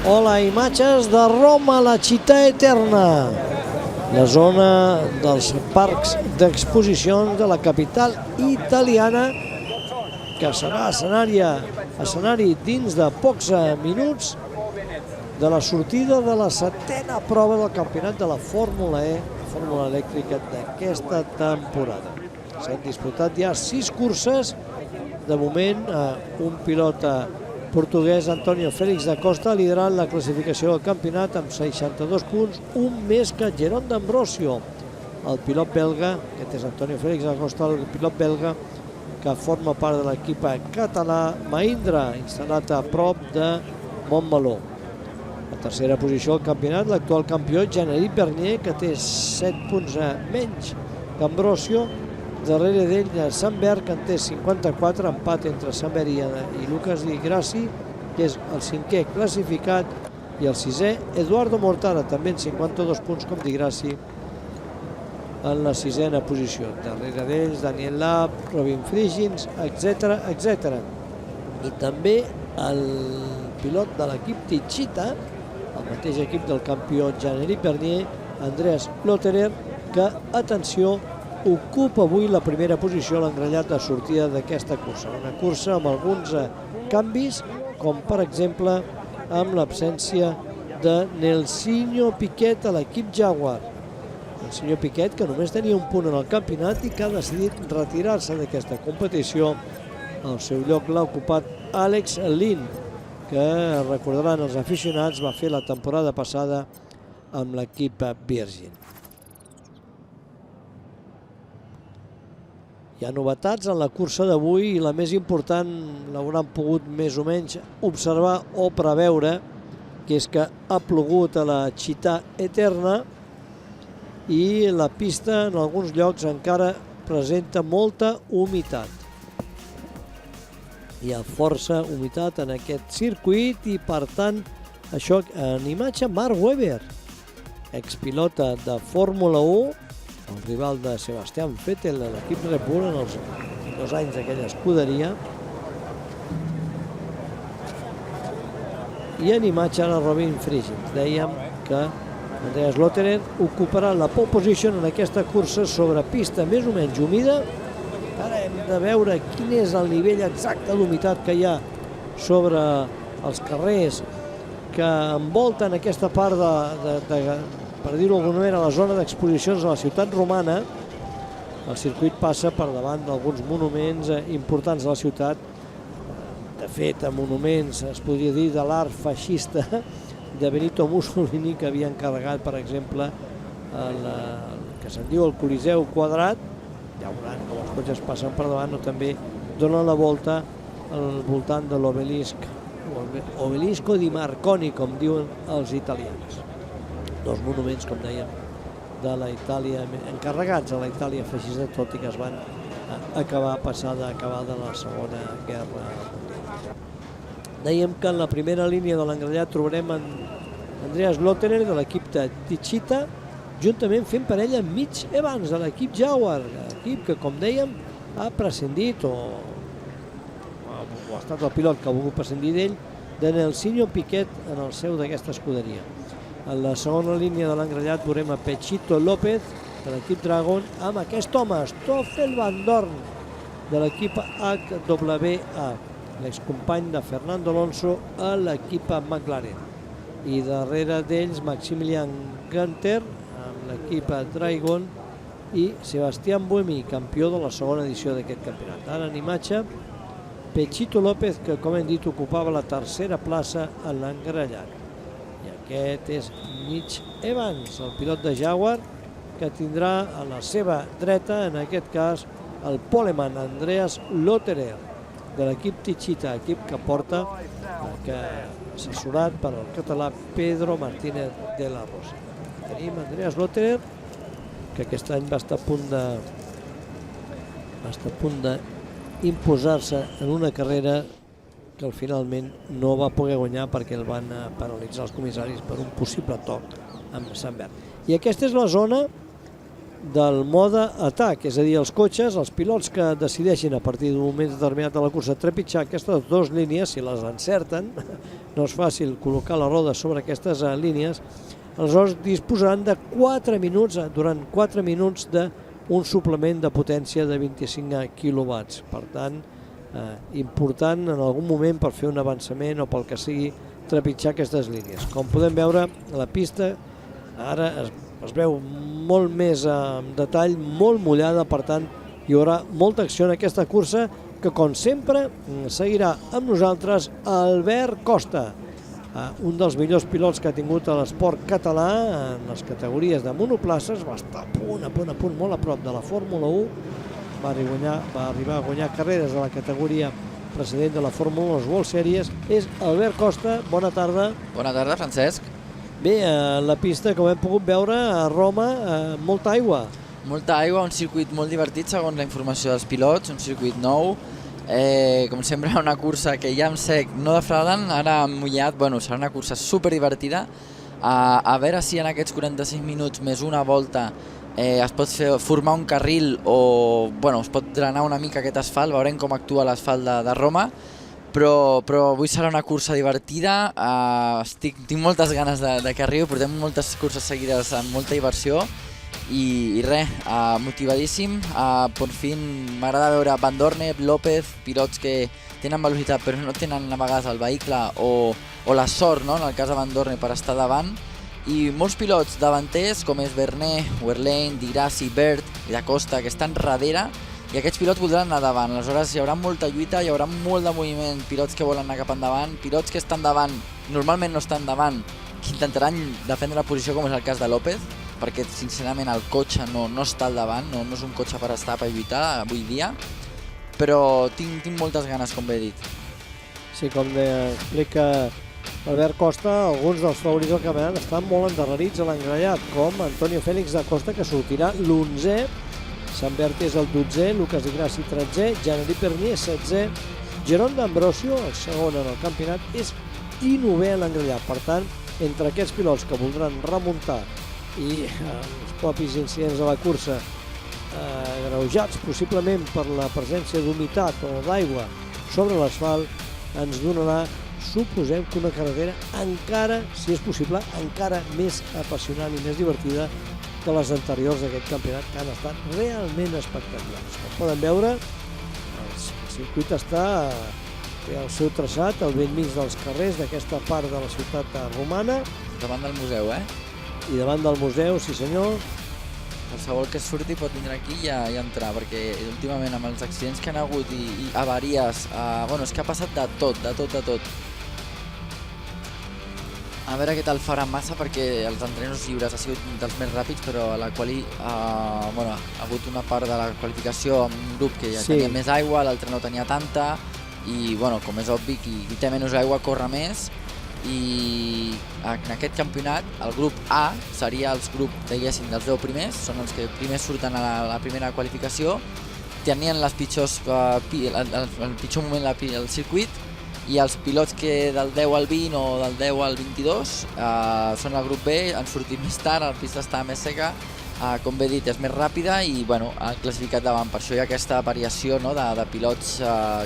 Hola, imatges de Roma, la città eterna, la zona dels parcs d'exposicions de la capital italiana, que serà escenari dins de pocs minuts de la sortida de la 7a prova del campionat de la Fórmula E, Fórmula elèctrica d'aquesta temporada. S'han disputat ja 6 curses, de moment un pilot portuguès, Antonio Félix da Costa, liderant la classificació del campionat amb 62 punts, un més que Geron d'Ambrosio, el pilot belga. Aquest és Antonio Félix da Costa, el pilot belga que forma part de l'equip català Mahindra, instal·lat a prop de Montmeló. La tercera posició del campionat, l'actual campió Jean-Éric Vergne, que té 7 punts menys que Ambrosio. Darrere d'ell Sandberg, que en té 54, empat entre Sandberg i Lucas Di Grassi, que és el 5è classificat, i el 6è Eduardo Mortara, també en 52 punts com Di Grassi, en la 6a posició. Darrere d'ells Daniel Lab, Robin Friggins, etc. I també el pilot de l'equip Techeetah, el mateix equip del campió Jean-Éric Vergne, Andreas Lotterer, que, atenció, ocupa avui la primera posició a l'engrellat de sortida d'aquesta cursa. Una cursa amb alguns canvis, com per exemple amb l'absència de Nelsinho Piquet a l'equip Jaguar. Nelsinho Piquet, que només tenia un punt en el campionat i que ha decidit retirar-se d'aquesta competició. Al seu lloc l'ha ocupat Alex Lynn, que recordaran els aficionats, va fer la temporada passada amb l'equip Virgin. Hi ha novetats en la cursa d'avui i la més important l'hauran pogut més o menys observar o preveure, que és que ha plogut a la città eterna i la pista en alguns llocs encara presenta molta humitat. Hi ha força humitat en aquest circuit i, per tant, això en imatge Mark Webber, expilota de Fórmula 1, el rival de Sebastian Vettel de l'equip Red Bull en els 2 anys d'aquella escuderia. I en imatge ara Robin Friggins. Dèiem que Andreas Lotterer ocuparà la pole position en aquesta cursa sobre pista més o menys humida. Ara hem de veure quin és el nivell exacte d'humitat que hi ha sobre els carrers que envolten aquesta part per dir-ho d'alguna manera, a la zona d'exposicions de la ciutat romana. El circuit passa per davant d'alguns monuments importants de la ciutat, de fet, monuments, es podria dir, de l'art feixista de Benito Mussolini, que havia encarregat, per exemple, el que se'n diu el Coliseu Quadrat. Ja veuran com els cotxes passen per davant, o també donen la volta al voltant de l'obelisc, Obelisco di Marconi, com diuen els italians. 2 monuments, com dèiem, de la Itàlia, encarregats a la Itàlia feixista, tot i que es van acabar passada acabada la Segona Guerra Mundial. Dèiem que en la primera línia de l'engrellat trobarem Andreas Lotterer de l'equip de Techeetah, juntament fent parella amb Mitch Evans de l'equip Jaguar, l'equip que, com dèiem, ha prescindit, o ha estat el pilot que ha volgut prescindir d'ell, de Nelsinho Piquet en el seu d'aquesta escuderia. En la segona línia de l'engrellat veurem a Pechito López de l'equip Dragon amb aquest home, Stoffel Van Dorn de l'equip HWA, l'excompany de Fernando Alonso a l'equip McLaren. I darrere d'ells Maximilian Gunter amb l'equip Dragon i Sebastián Buemi, campió de la segona edició d'aquest campionat. Ara en imatge Pechito López, que com hem dit ocupava la tercera plaça en l'engrellat. I aquest és Mitch Evans, el pilot de Jaguar, que tindrà a la seva dreta, en aquest cas, el poleman Andreas Lotterer de l'equip Techeetah, equip que porta, assessorat per el català Pedro Martínez de la Rosa. Tenim Andreas Lotterer, que aquest any va estar a punt d'imposar-se en una carrera que finalment no va poder guanyar perquè el van paralitzar els comissaris per un possible toc amb Sandberg. I aquesta és la zona del mode atac, és a dir, els cotxes, els pilots que decideixin a partir d'un moment determinat de la cursa trepitjar aquestes 2 línies, si les encerten, no és fàcil col·locar la roda sobre aquestes línies, aleshores disposaran de 4 minuts, durant 4 minuts d'un suplement de potència de 25 quilowatts. Per tant, important en algun moment per fer un avançament o pel que sigui trepitjar aquestes línies. Com podem veure, la pista ara es veu molt més en detall, molt mullada, per tant hi haurà molta acció en aquesta cursa que, com sempre, seguirà amb nosaltres Albert Costa, un dels millors pilots que ha tingut l'esport català en les categories de monoplaces. Va estar a punt, molt a prop de la Fórmula 1, va arribar a guanyar carreres a la categoria precedent de la Fórmula 1, les World Series. És Albert Costa, bona tarda. Bona tarda, Francesc. Bé, la pista, com hem pogut veure, a Roma, molta aigua. Molta aigua, un circuit molt divertit segons la informació dels pilots, un circuit nou. Com sempre, una cursa que ja en sec no defrauden, ara mullat, serà una cursa superdivertida. A veure si en aquests 45 minuts més una volta es pot formar un carril o es pot drenar una mica aquest asfalt, veurem com actua l'asfalt de Roma, però avui serà una cursa divertida. Tinc moltes ganes de que arribi, portem moltes curses seguides amb molta diversió i res, motivadíssim. Per fi m'agrada veure Van Dorn, López, pilots que tenen velocitat però no tenen a vegades el vehicle o la sort, no? En el cas de Van Dorn, per estar davant, i molts pilots davanters com és Vernet, Wehrlein, Di Grassi, Bert i Da Costa, que estan darrere, i aquests pilots voldran anar davant. Aleshores hi haurà molta lluita, hi haurà molt de moviment, pilots que volen anar cap endavant, pilots que estan davant, normalment no estan davant, que intentaran defendre la posició, com és el cas de López, perquè sincerament el cotxe no està al davant, no és un cotxe per estar per lluitar avui dia, però tinc moltes ganes, com bé he dit. Sí, com explica Albert Costa, alguns dels favorits del campionat estan molt endarrerits a l'engrellat, com Antonio Félix da Costa, que sortirà l'11è, Sant Berti és el 12è, Lucas Di Grassi 13è, Jean-Éric Vergne 16è, Jérôme d'Ambrosio, el segon en el campionat, és 19è a l'engrellat. Per tant, entre aquests pilots que voldran remuntar i els propis incidents de la cursa agreujats possiblement per la presència d'humitat o d'aigua sobre l'asfalt, ens donarà, suposem, que una carretera encara, si és possible, encara més apassionant i més divertida que les anteriors d'aquest campionat, que han estat realment espectaculars. Com poden veure, el circuit té el seu traçat al bell mig dels carrers d'aquesta part de la ciutat romana. Davant del museu, I davant del museu, sí senyor. Qualsevol que surti pot vindre aquí i entrar, perquè últimament amb els accidents que han hagut i avaries, és que ha passat de tot. A veure què tal farà Massa, perquè els entrenos lliures ha sigut dels més ràpids, però a la quali ha hagut una part de la qualificació amb un grup que ja tenia més aigua, l'altre no tenia tanta, i com és obvi, qui té menys aigua corre més, i en aquest campionat el grup A seria els grups, diguéssim, dels 10 primers, són els que primers surten a la primera qualificació, tenien el pitjor moment al circuit, i els pilots que del 10 al 20 o del 10 al 22 són el grup B, han sortit més tard, la pista està més seca, com bé dit, és més ràpida i han classificat davant. Per això hi ha aquesta variació de pilots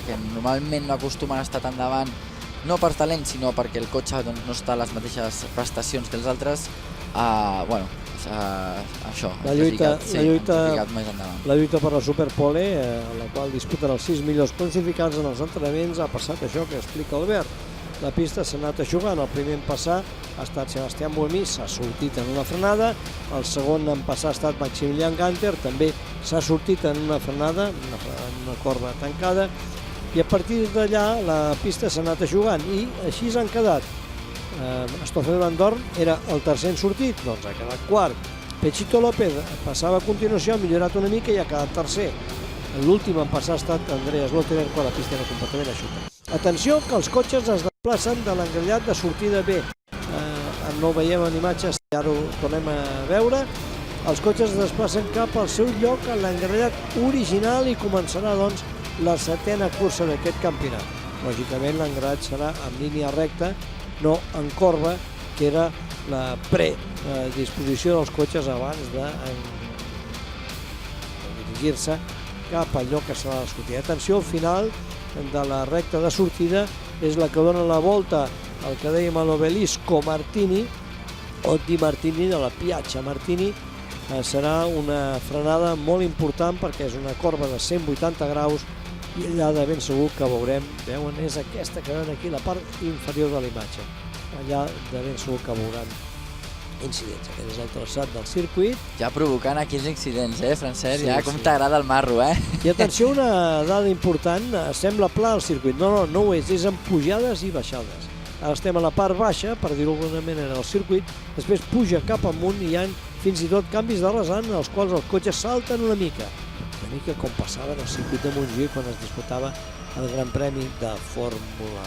que normalment no acostumen a estar tan davant, no per talent, sinó perquè el cotxe no està a les mateixes prestacions que els altres. Això, la lluita per la Superpole, la qual disputen els 6 millors classificats en els entrenaments, ha passat això que explica Albert. La pista s'ha anat eixugant, el primer en passar ha estat Sebastián Buemi, s'ha sortit en una frenada, el segon en passar ha estat Maximilian Ganter, també s'ha sortit en una frenada, en una corba tancada, i a partir d'allà la pista s'ha anat eixugant i així s'han quedat. Stoffel Van Dorn era el tercer en sortit, doncs ha quedat quart. Pechito López passava a continuació, ha millorat una mica i ha quedat tercer. L'últim en passar ha estat Andreas Lotterer, quan la pista era completament eixuta. Atenció, que els cotxes es desplacen de l'engrellat de sortida B. No ho veiem en imatges, ara ho tornem a veure. Els cotxes es desplacen cap al seu lloc en l'engrellat original i començarà, doncs, la 7ª cursa d'aquest campionat. Lògicament, l'engrellat serà en línia recta, no en corba, que era la predisposició dels cotxes abans de dirigir-se cap al lloc que serà la sortida. Atenció, al final de la recta de sortida és la que dona la volta el que dèiem a l'Obelisco Martini, o Di Martini, de la Piazza Martini. Serà una frenada molt important perquè és una corba de 180 graus i allà de ben segur que veuen, és aquesta que veuen aquí, la part inferior de la imatge. Allà de ben segur que veuran incidents. Aquest és el traçat del circuit. Ja provocant aquí els incidents, Francesc? Ja com t'agrada el marro, I atenció, una dada important, sembla pla el circuit. No ho és amb pujades i baixades. Ara estem a la part baixa, per dir-ho d'alguna manera, del circuit, després puja cap amunt i hi ha fins i tot canvis de rasant als quals els cotxes salten una mica com passava en el circuit de Montjuïc quan es disputava el Gran Premi de Fórmula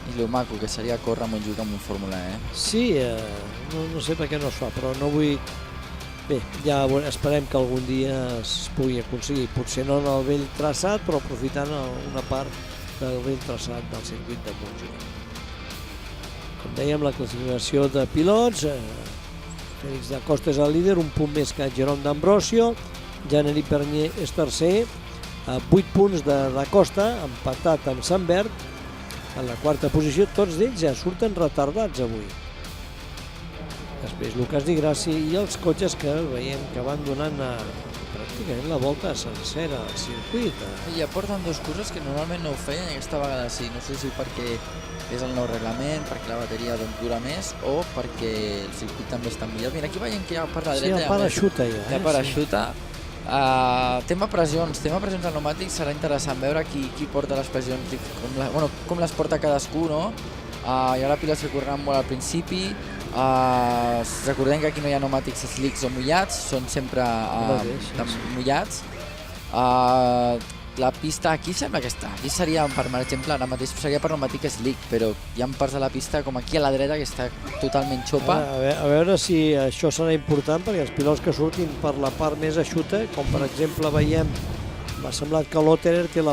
1. I lo maco que seria córrer a Montjuïc amb un Fórmula E. Sí, no sé per què no es fa, però no vull... Bé, ja esperem que algun dia es pugui aconseguir, potser no en el vell traçat, però aprofitant una part del vell traçat del circuit de Montjuïc. Com dèiem, la classificació de pilots, Félix da Costa és el líder, un punt més que Jérôme d'Ambrosio, Jean-Éric Vergne és tercer, 8 punts de da Costa, empatat amb Sambert, en la quarta posició. Tots ells ja surten retardats avui. Després Lucas Di Grassi i els cotxes que veiem que van donant pràcticament la volta sencera al circuit. I aporten dues coses que normalment no ho feien i aquesta vegada sí. No sé si perquè és el nou reglament, perquè la bateria dura més o perquè el circuit també està millorat. Mira, aquí veiem que hi ha per la dreta. Sí, el paraxuta ja. Hi ha paraxuta. Tema pressions al pneumàtic, serà interessant veure qui porta les pressions, com les porta cadascú, no? Hi haurà pilots que correran molt al principi. Recordem que aquí no hi ha pneumàtics slicks o mullats, són sempre mullats. La pista aquí sembla que està, aquí seria, per exemple, ara mateix seria per pneumàtic slick, però hi ha parts de la pista com aquí a la dreta que està totalment xopa. A veure si això serà important, perquè els pilots que surtin per la part més eixuta, com per exemple veiem, m'ha semblat que l'Otterer té la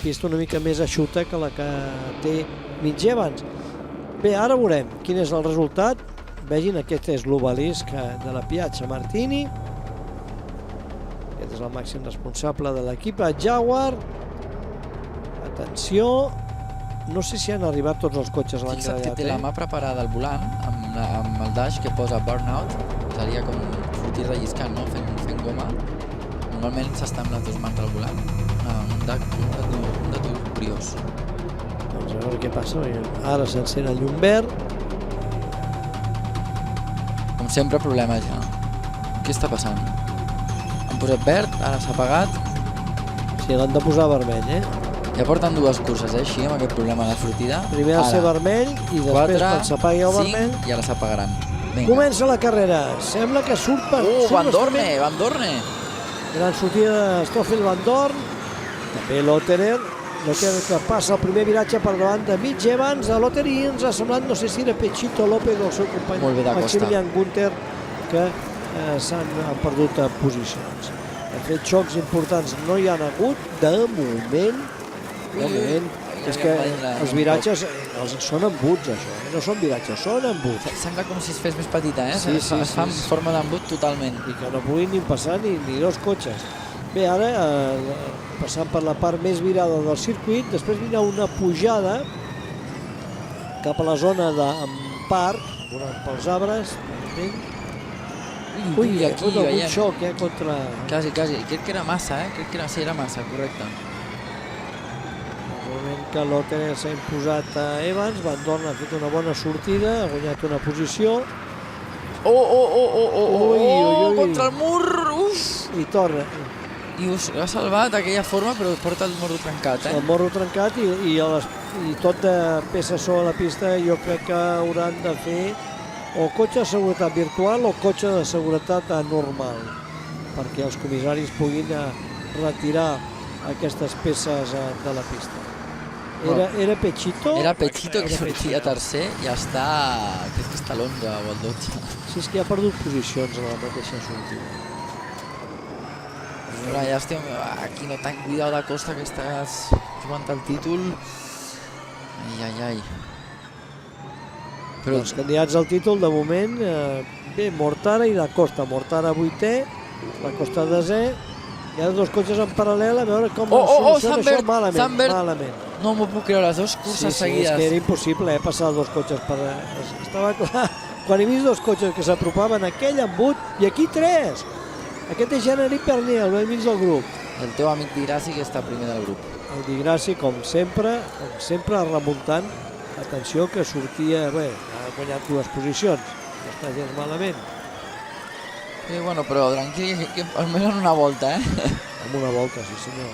pista una mica més eixuta que la que té Mitch Evans. Bé, ara veurem quin és el resultat. Vegin, aquest és l'obelisc de la Piazza Martini. Aquest és el màxim responsable de l'equip Jaguar. Atenció, no sé si han arribat tots els cotxes a l'engradat. Fixa't que té la mà preparada al volant amb el dash que posa burnout, seria com sortir relliscant, no? Fent goma. Normalment s'està amb les dues mans al volant. Un dato curiós. Doncs a veure què passa. Ara s'encén el llum verd. Com sempre, problemes ja. Què està passant? Han posat verd, ara s'ha apagat. Sí, l'han de posar vermell, Ja porten dues curses, així, amb aquest problema de sortida. Primer ha de ser vermell i després quan s'apagui el vermell... I ara s'apagaran. Comença la carrera. Sembla que surt per... Van Dorne! Gran sortida de Stoffel Van Dorn. També l'Otterer que passa el primer viratge per davant de Mitch Evans. A l'Otterer ens ha semblat, no sé si era Pechito López o el seu company Maximilian Günther, que s'han perdut posicions. De fet, xocs importants no hi ha hagut de moment. És que els viratges són embuts, això, no són viratges, són embuts. Sembla com si es fes més petita, Sí, es fa en forma d'embut totalment. I que no puguin ni passar ni dos cotxes. Bé, ara, passant per la part més virada del circuit, després vindrà una pujada cap a la zona d'empart, pels arbres. Ui, hi ha hagut algun xoc contra... Quasi, crec que era massa, sí, era massa, correcte. Que l'Otterer s'ha imposat a Evans, Van Dorn ha fet una bona sortida, ha guanyat una posició. Contra el mur! I torna. I ha salvat d'aquella forma, però porta el morro trencat. El morro trencat i tot de peça sobre la pista. Jo crec que hauran de fer o cotxe de seguretat virtual o cotxe de seguretat normal, perquè els comissaris puguin retirar aquestes peces de la pista. Era Pechito? Era Pechito que sortia tercer i està, crec que està l'11 o el 12. Sí, és que ha perdut posicions a la mateixa sortida. Però ja estem aquí, no tan cuidado da Costa que estàs jugant el títol. Ai. Però els candidats al títol, de moment, bé, Mortara i da Costa. Mortara 8è, da Costa 10è. Hi ha dos cotxes en paral·lel, a veure com soluciona això. Malament. No m'ho puc creure, les dues curses és seguides. que era impossible passar dos cotxes per... Estava clar, quan he vist dos cotxes que s'apropaven, aquell embut, i aquí tres! Aquest és Jean-Éric Vernet, al mig del grup. El teu amic Dirassi, que està primer del grup. El Di Grassi, com sempre, remuntant. Atenció, que sortia... Bé, ha guanyat dues posicions. No està gens malament. Sí, bueno, però tranquil, que almenys en una volta, Amb una volta, sí senyor.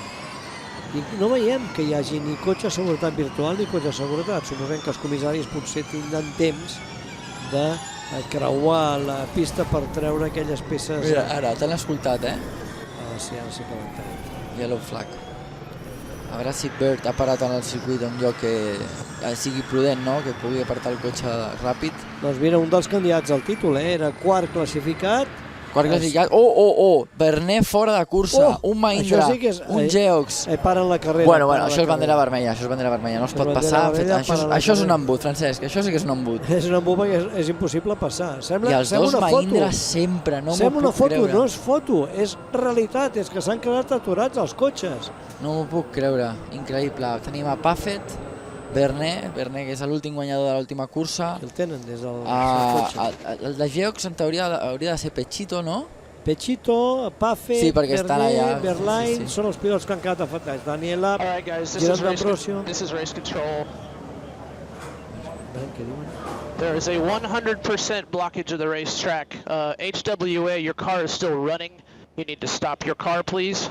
I no veiem que hi hagi ni cotxe de seguretat virtual ni cotxe de seguretat. Suposem que els comissaris potser tindran temps de creuar la pista per treure aquelles peces... Mira, ara, t'han escoltat, Sí, ara sí que ho entenem. Yellow flag. A veure si Bird ha parat en el circuit un lloc que sigui prudent, no? Que pugui apartar el cotxe ràpid. Doncs mira, un dels candidats al títol, era quart classificat. Quart classificat. Oh! Vernet fora de cursa. Un Mahindra, sí que és, un Geox. Paren la carrera. Bueno, això és bandera vermella, no es pot passar. Això és un embut, Francesc, això sí que és un embut. És un embut perquè és impossible passar. I els dos Mahindra sempre, no m'ho puc creure. Sembla una foto, no és foto, és realitat, és que s'han quedat aturats els cotxes. No m'ho puc creure, increïble. Tenim a Paffett, Vernet, que és l'últim guanyador de l'última cursa. El tenen des del cotxe. El de Geox en teoria hauria de ser Pechito, no? Pechito, Paffett, Vernet, Verlaine, són els pilots que han quedat afectats. Daniela, Gerard D'Ambrosio. This is race control. Què diuen? There is a 100% blockage of the racetrack. HWA, your car is still running. You need to stop your car, please.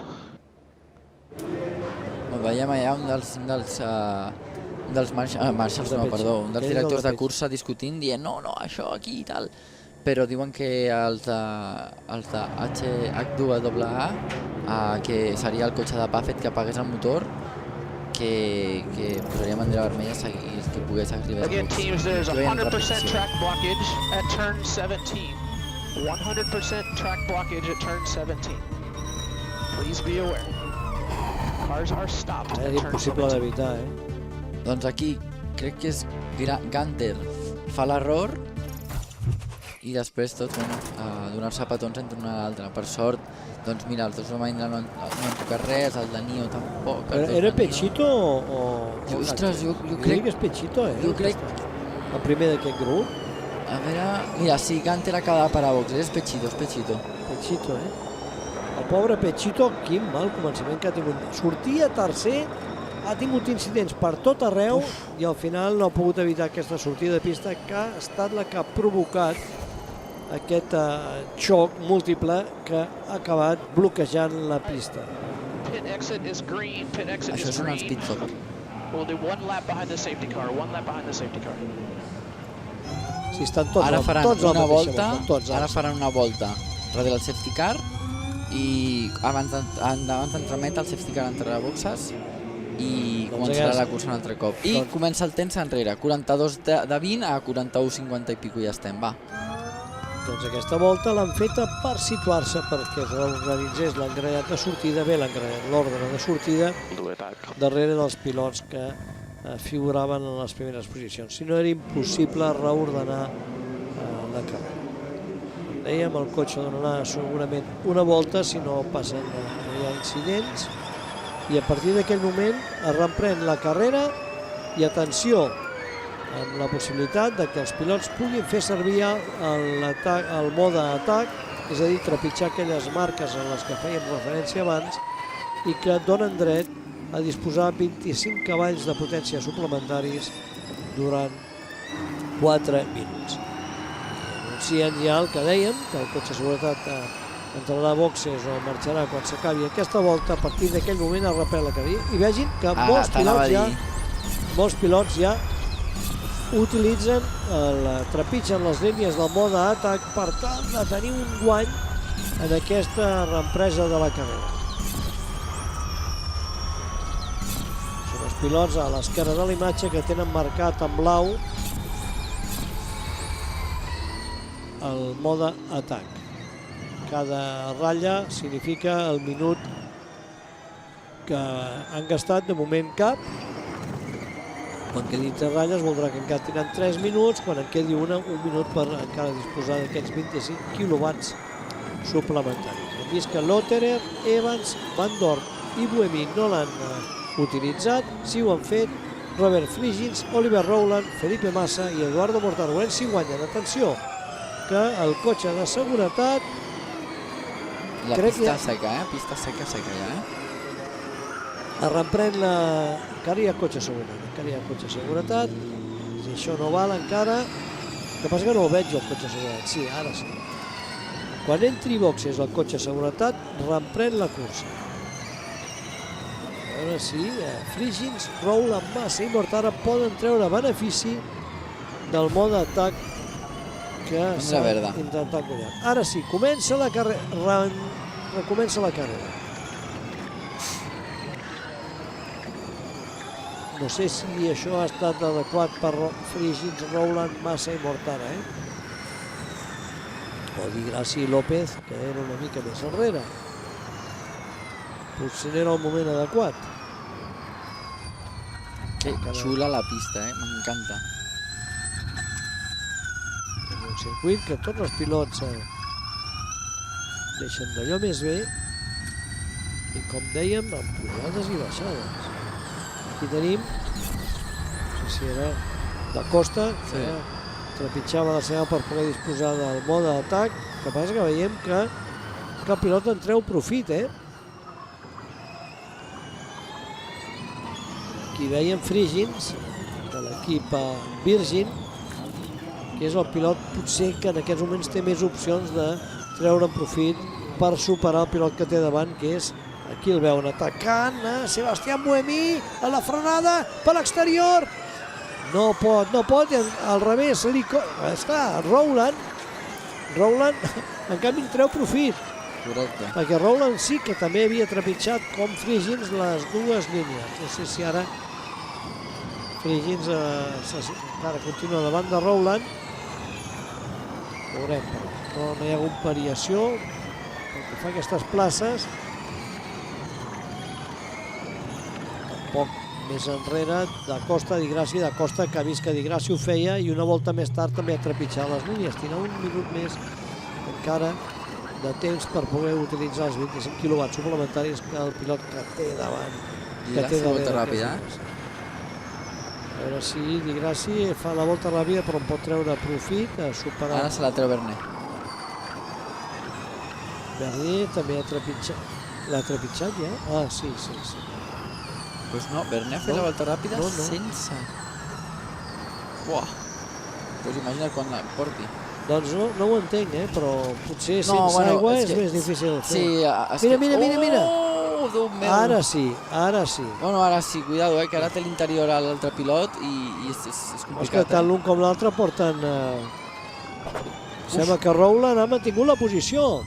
Veiem allà un dels marshals, un dels directors de cursa discutint, dient no, això aquí i tal. Però diuen que els de HWA, que seria el cotxe de Paffett que apagués el motor, que posaria bandera vermella i que pogués arribar a Again, teams, there's 100% track blockage at turn 17. 100% track blockage at turn 17. Please be aware. Cars are stopped at És turn impossible 17. d'evitar, Doncs aquí crec que és Gunter fa l'error i després tot, donar-se petons entre una i l'altra. Per sort, doncs mira, els dos Mahindra no han tocat res, el de Nio tampoc. Era Pechito o... Ostres, jo crec crec... que és Pechito, Jo crec... El primer d'aquest grup. A veure... Mira, sí, Gunter ha quedat per a boxes, és Pechito. Pechito, El pobre Pechito, quin mal començament que ha tingut. Sortia tercer, ha tingut incidents per tot arreu i al final no ha pogut evitar aquesta sortida de pista que ha estat la que ha provocat aquest xoc múltiple que ha acabat bloquejant la pista. Pit exit is green. Pit exit Això is és un green. speed stop. We'll do one lap behind the safety car. One lap behind the safety car. Si estan tots, Ara faran tots a la una mateixa volta, tots ara faran una volta darrere el safety car i abans d'entremetre el safety car entre boxes i començarà la cursa un altre cop. I comença el temps enrere, 42 de 20 a 41,50 i pico ja estem, va. Doncs aquesta volta l'han feta per situar-se perquè es reorganitzés l'engranat de sortida, l'ordre de sortida darrere dels pilots que figuraven en les primeres posicions. Si no, era impossible reordenar la carrera. Dèiem, el cotxe donarà segurament una volta si no passen incidents i a partir d'aquell moment es reprèn la carrera i atenció, amb la possibilitat de que els pilots puguin fer servir el mode atac, és a dir, trepitjar aquelles marques en les que fèiem referència abans i que donen dret a disposar 25 cavalls de potència suplementaris durant 4 minuts. Anuncien ja el que dèiem, que el cotxe de seguretat entrarà a boxes o marxarà quan s'acabi aquesta volta. A partir d'aquell moment es reprèn la carrera i vegin que molts pilots ja utilitzen, trepitgen les línies del mode atac per tal de tenir un guany en aquesta represa de la carrera. Són els pilots a l'esquerra de la imatge que tenen marcat en blau el mode atac. Cada ratlla significa el minut que han gastat, de moment cap. Quan quedin 3 ratlles voldrà que encara tenen 3 minuts, quan en quedi un minut per encara disposar d'aquests 25 quilowatts suplementaris. Hem vist que Lotterer, Evans, Van Dorn i Buemi no l'han utilitzat. Sí ho han fet Robert Frigyns, Oliver Rowland, Felipe Massa i Eduardo Mortaro. Veurem si guanyen. Atenció, que el cotxe de seguretat... La crec pista que- seca, pista seca ja, Es reprèn la... Encara hi ha cotxe seguretat. Encara hi ha cotxe seguretat. Si això no val encara... El que passa que no el veig, el cotxe seguretat. Sí, ara sí. Quan entri boxes el cotxe seguretat, reprèn la cursa. A veure si Frigyns, Rowland, Massa i Mortara poden treure benefici del mode atac que s'ha verda. intentat guanyar. Ara sí, comença la carrera. Recomença la carrera. No sé si això ha estat adequat per Frigyns, Rowland, Massa i Mortara, o Di Grassi i López, que era una mica més enrere. Potser no era el moment adequat. Que xula la pista, m'encanta. És un circuit que tots els pilots deixen d'allò més bé i, com dèiem, amb pujades i baixades. Aquí tenim, no sé si era Da Costa, que trepitjava la seva per poder disposar del mode d'atac. El que passa que veiem que el pilot en treu profit, Aquí veiem Frigyns, de l'equip Virgin, que és el pilot potser que en aquests moments té més opcions de treure profit per superar el pilot que té davant, que és, aquí el veuen atacant, Sebastián Buemi a la frenada per l'exterior. No pot, al revés, esclar, Rowland, en canvi en treu profit. Correcte. Perquè Rowland sí que també havia trepitjat com Frigyns les dues línies. No sé si ara Frigyns encara continua davant de Rowland. Veurem, però no hi ha hagut variació pel que fa a aquestes places. Tampoc més enrere Da Costa, Di Grassi, Da Costa que ha vist que Di Grassi ho feia i una volta més tard també ha trepitjat les línies. Tindrà un minut més encara de temps per poder utilitzar els 25 quilowatts suplementaris que el pilot que té davant. I la volta ràpida. A veure si Di Grassi fa la volta ràpida però en pot treure profit a superar. Ara se la treu Bernet. Bernet també ha trepitjat. L'ha trepitjat ja? Ah, sí. Doncs no, Bernet ha fet la volta ràpida sense. Buah. Doncs imagina't quan la porti. Doncs no ho entenc, però potser sense aigua és més difícil fer. Sí, mira. Oh, Déu meu. Ara sí. Bueno, ara sí, cuidado, que ara té l'interior a l'altre pilot i és complicat. És que tant l'un com l'altre porten... Sembla que Rowland ha mantingut la posició.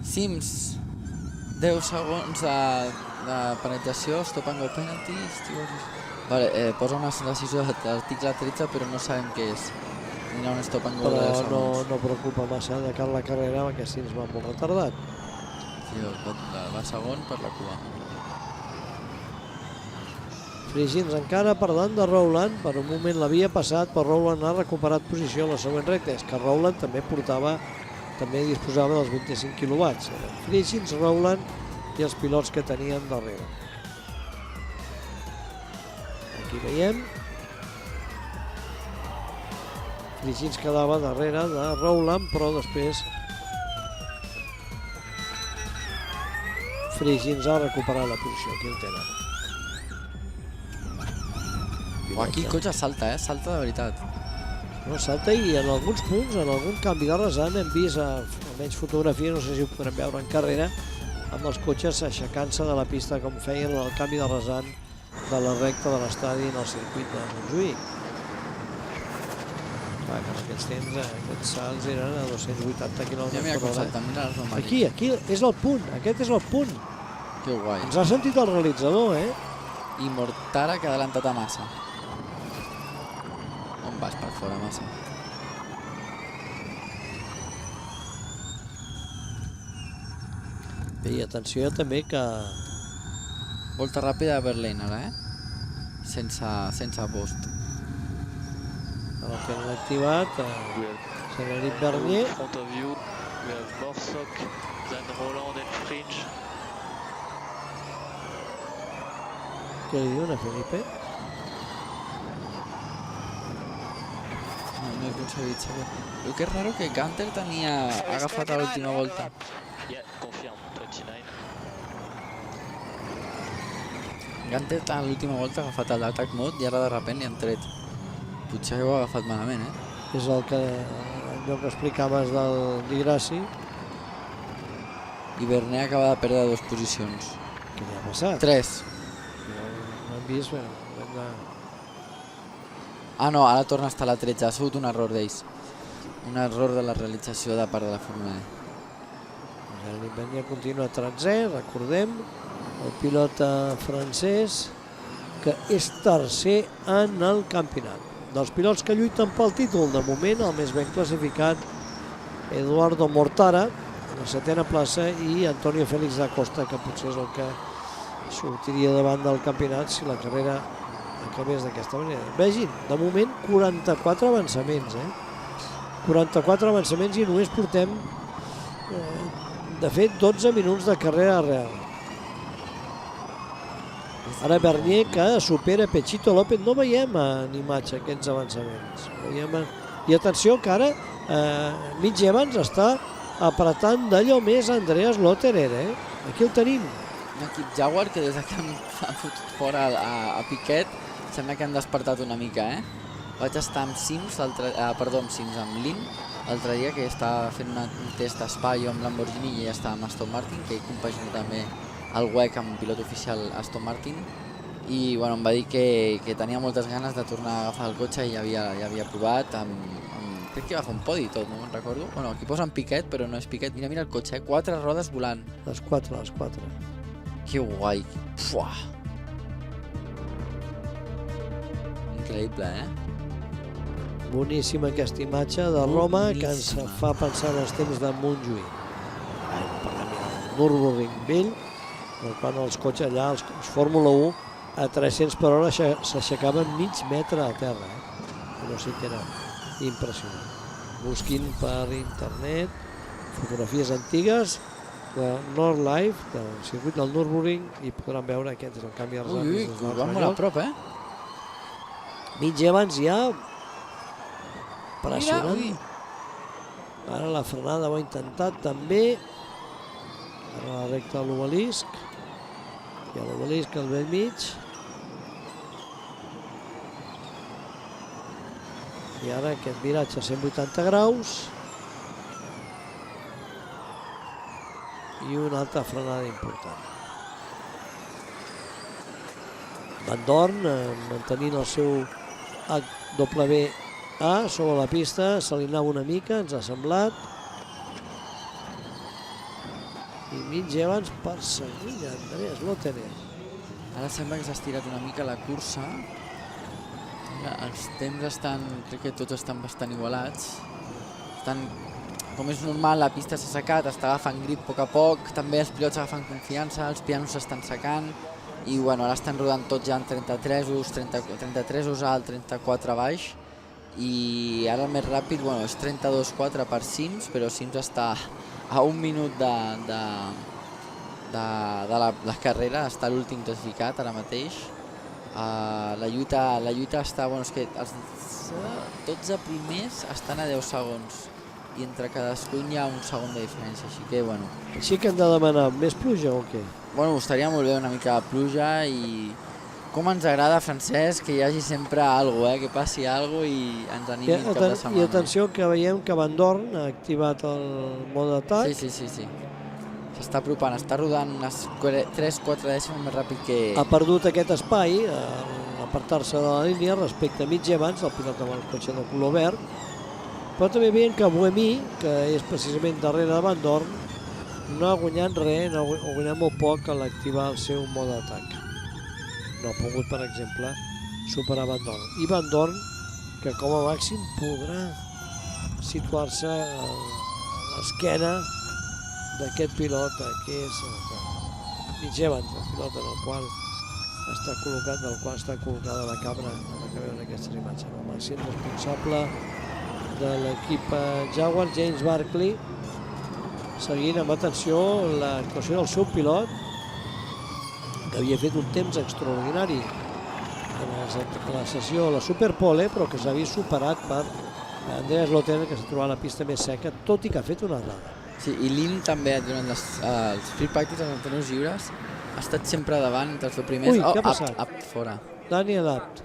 Sims, 10 segons de penalització, stop and go penalty. Vale, posa una decisió d'article 13, però no sabem què és. Tindrà un stop and go de 10 segons. Però no preocupa massa de cara a la carrera, perquè si ens va molt retardat. Sí, va segon per la cua. Frigyns encara per davant de Rowland, per un moment l'havia passat, però Rowland ha recuperat posició a la següent recta. És que Rowland també disposava dels 25 quilowatts. Frigyns, Rowland i els pilots que tenien darrere. Aquí veiem. Frigyns quedava darrere de Rowland, però després Frigyns ha recuperat la posició. Aquí el tenen. Aquí el cotxe salta, salta de veritat. No, salta i en alguns punts, en algun canvi de rasant, hem vist almenys fotografia, no sé si ho podrem veure en carrera, amb els cotxes aixecant-se de la pista com feien el canvi de rasant de la recta de l'estadi en el circuit de Montjuïc. Clar, que en aquests temps aquests salts eren a 280 km/h. Aquí és el punt, aquest és el punt. Que guai. Ens ha sentit el realitzador, I Mortara que ha adelantat a Massa. On vas per fora, Massa? Bé, i atenció també que... Volta ràpida a Berlín, ara, Sense post. El que han activat Frédéric Bernier. In front of you, we have more sock than Roland and Fringe. Què li diuen a Felipe? No he aconseguit saber. El que és raro que Gunter ha agafat a l'última volta. Yeah, confirm, 29. Gunter a l'última volta ha agafat el d'attack mode i ara de repent li han tret. Potser ho ha agafat malament, És allò que explicaves del Di Grassi. I Bernier acaba de perdre 2 posicions. Què li ha passat? 3. No hem vist, però hem de... Ah, no, ara torna a estar a la 13. Ha sigut un error d'ells. Un error de la realització de part de la Fórmula E. Frédéric Bernier continua 13è, recordem. El pilot francès que és tercer en el campionat. Dels pilots que lluiten pel títol, de moment el més ben classificat Eduardo Mortara, en la 7a plaça, i Antonio Félix da Costa, que potser és el que sortiria davant del campionat si la carrera acabés d'aquesta manera. Vegin, de moment 44 avançaments, 44 avançaments i només portem de fet 12 minuts de carrera real. Ara Bernier que supera Pechito López, no veiem en imatge aquests avançaments. I atenció que ara Mitch Evans està apretant d'allò més Andreas Lotterer, aquí el tenim. Un equip Jaguar que des que han fotut fora a Piquet sembla que han despertat una mica, Vaig estar amb Sims, amb Lin, l'altre dia que estava fent un test a Spa jo amb Lamborghini i ella estava amb Aston Martin, que ell compagina també el WEC amb pilot oficial Aston Martin, i bueno, em va dir que tenia moltes ganes de tornar a agafar el cotxe i ja havia provat crec que va fer un podi i tot, no me'n recordo. Bueno, aquí posen Piquet, però no és Piquet. Mira el cotxe, 4 rodes volant. Les 4. Que guai. Fuà. Increïble, Boníssima aquesta imatge de Roma que ens fa pensar en els temps de Montjuïc. El Nürburgring vell, quan els cotxes allà, els Fórmula 1, a 300 per hora s'aixecaven mig metre a terra. No sé què era impressionant. Busquin per internet fotografies antigues de Nordlife, del circuit del Nürburgring, i podran veure aquest és el canvi de ràpids. Ui, van molt a prop, Mitch Evans ja pressionant. Ara la frenada ho ha intentat també. Ara la recta de l'obelisc. I a l'obelisc al vell mig. I ara aquest viratge a 180 graus. I una altra frenada important. Van Dorn mantenint el seu HWA sobre la pista, se li anava una mica, ens ha semblat. I Mitch Evans perseguint Andreas Lotterer. Ara sembla que s'ha estirat una mica la cursa. Els temps estan, crec que tots estan bastant igualats. Com és normal, la pista s'ha secat, està agafant grip a poc a poc, també els pilots agafen confiança, els pianos s'estan secant i bueno, ara estan rodant tots ja en 33 alt, 34 baix i ara el més ràpid és 32.4 per Sims, però Sims està a un minut de la carrera, està l'últim classificat ara mateix. La lluita està, és que els 12 primers estan a 10 segons i entre cadascun hi ha un segon de diferència, així que bueno. Així que hem de demanar més pluja o què? Bueno, estaria molt bé una mica de pluja i com ens agrada, Francesc, que hi hagi sempre alguna cosa, que passi alguna cosa i ens animi el cap de setmana. I atenció que veiem que Van Dorn ha activat el mode atac. Sí. S'està apropant, està rodant unes 3-4 dècimes més ràpid que... Ha perdut aquest espai, apartar-se de la línia respecte a Mitch Evans, el pilot amb el cotxe de color verd, però també veiem que Buemi, que és precisament darrere de Van Dorn, no ha guanyat res, ha guanyat molt poc a l'activar el seu mode d'atac. No ha pogut, per exemple, superar Van Dorn. I Van Dorn, que com a màxim podrà situar-se a l'esquena d'aquest pilot, que és Mitch Evans, el pilot en el qual està col·locada la càmera, en aquestes imatges. El màxim responsable de l'equip Jaguar, James Barkley, seguint amb atenció l'actuació del seu pilot, que havia fet un temps extraordinari en la sessió de la Superpole, però que s'ha vist superat per Andreas Lotterer, que s'ha trobat la pista més seca, tot i que ha fet una errada. Sí, i Lin també, durant els free practice, els entrenaments lliures, ha estat sempre davant entre els dos primers. Ui, què ha passat? Up, fora. Daniel Abt.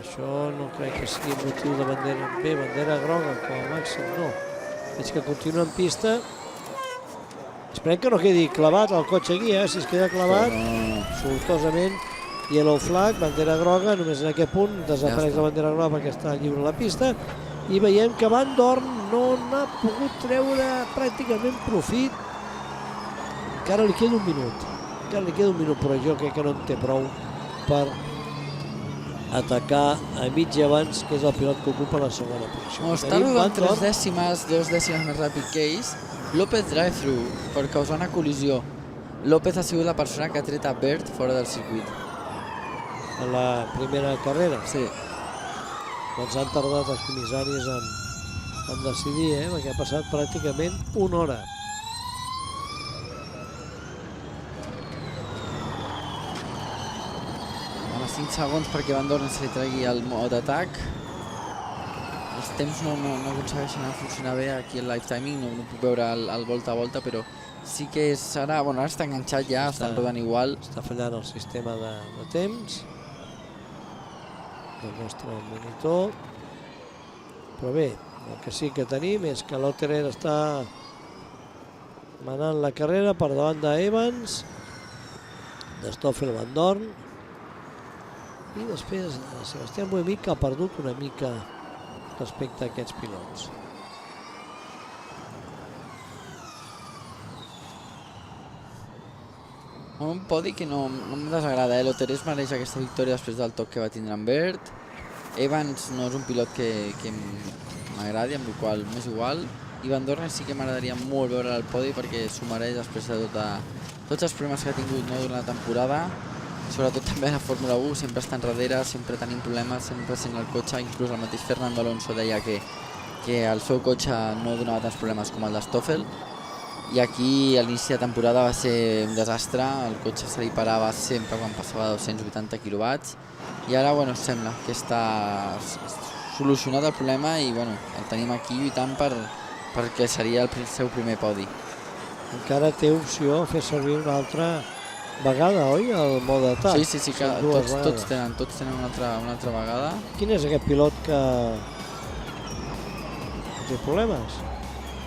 Això no crec que sigui motiu de bandera. Bé, bandera groga, com a màxim, no. Veig que continua en pista. Esperem que no quedi clavat el cotxe aquí, si es queda clavat, sortosament, yellow flag, bandera groga, només en aquest punt desapareix la bandera groga perquè està lliure la pista, i veiem que Van Dorn no n'ha pogut treure pràcticament profit. Encara li queda un minut, però jo crec que no en té prou per atacar a mig abans, que és el pilot que ocupa la segona posició. Està rodant 3 dècimes, 2 dècimes més ràpid que ells. López drive-thru per causar una col·lisió. López ha sigut la persona que ha tret a Bert fora del circuit. En la primera carrera. Sí. Doncs han tardat els comissaris en decidir, perquè ha passat pràcticament una hora. A 5 segons perquè Van Dorn se li tregui el mode d'atac. Els temps no aconsegueixen funcionar bé aquí el live timing, no puc veure el volta a volta, però sí que és ara, bueno, ara està enganxat ja, estan rodant igual. Està fallant el sistema de temps del nostre monitor, però bé, el que sí que tenim és que Lotterer està manant la carrera per davant d'Evans, de Stoffel, Van Dorn, i després Sebastián Buemi, que ha perdut una mica respecte a aquests pilots. Un podi que no em desagrada, Lotterer es mereix aquesta victòria després del toc que va tindre en Bert. Evans no és un pilot que m'agradi, amb el qual m'és igual. I Van Dorn sí que m'agradaria molt veure al podi perquè s'ho mereix després de tots els problemes que ha tingut durant la temporada. Sobretot també a la Fórmula 1, sempre està enrere, sempre tenim problemes, sempre sent el cotxe, inclús el mateix Fernando Alonso deia que el seu cotxe no donava tants problemes com el de Stoffel, i aquí a l'inici de temporada va ser un desastre, el cotxe se li parava sempre quan passava de 280 quilowatts, i ara sembla que està solucionat el problema i el tenim aquí lluitant perquè seria el seu primer podi. Encara té opció a fer servir una altra vegada, oi, el mode d'atac? Sí, que tots tenen una altra vegada. Quin és aquest pilot que té problemes?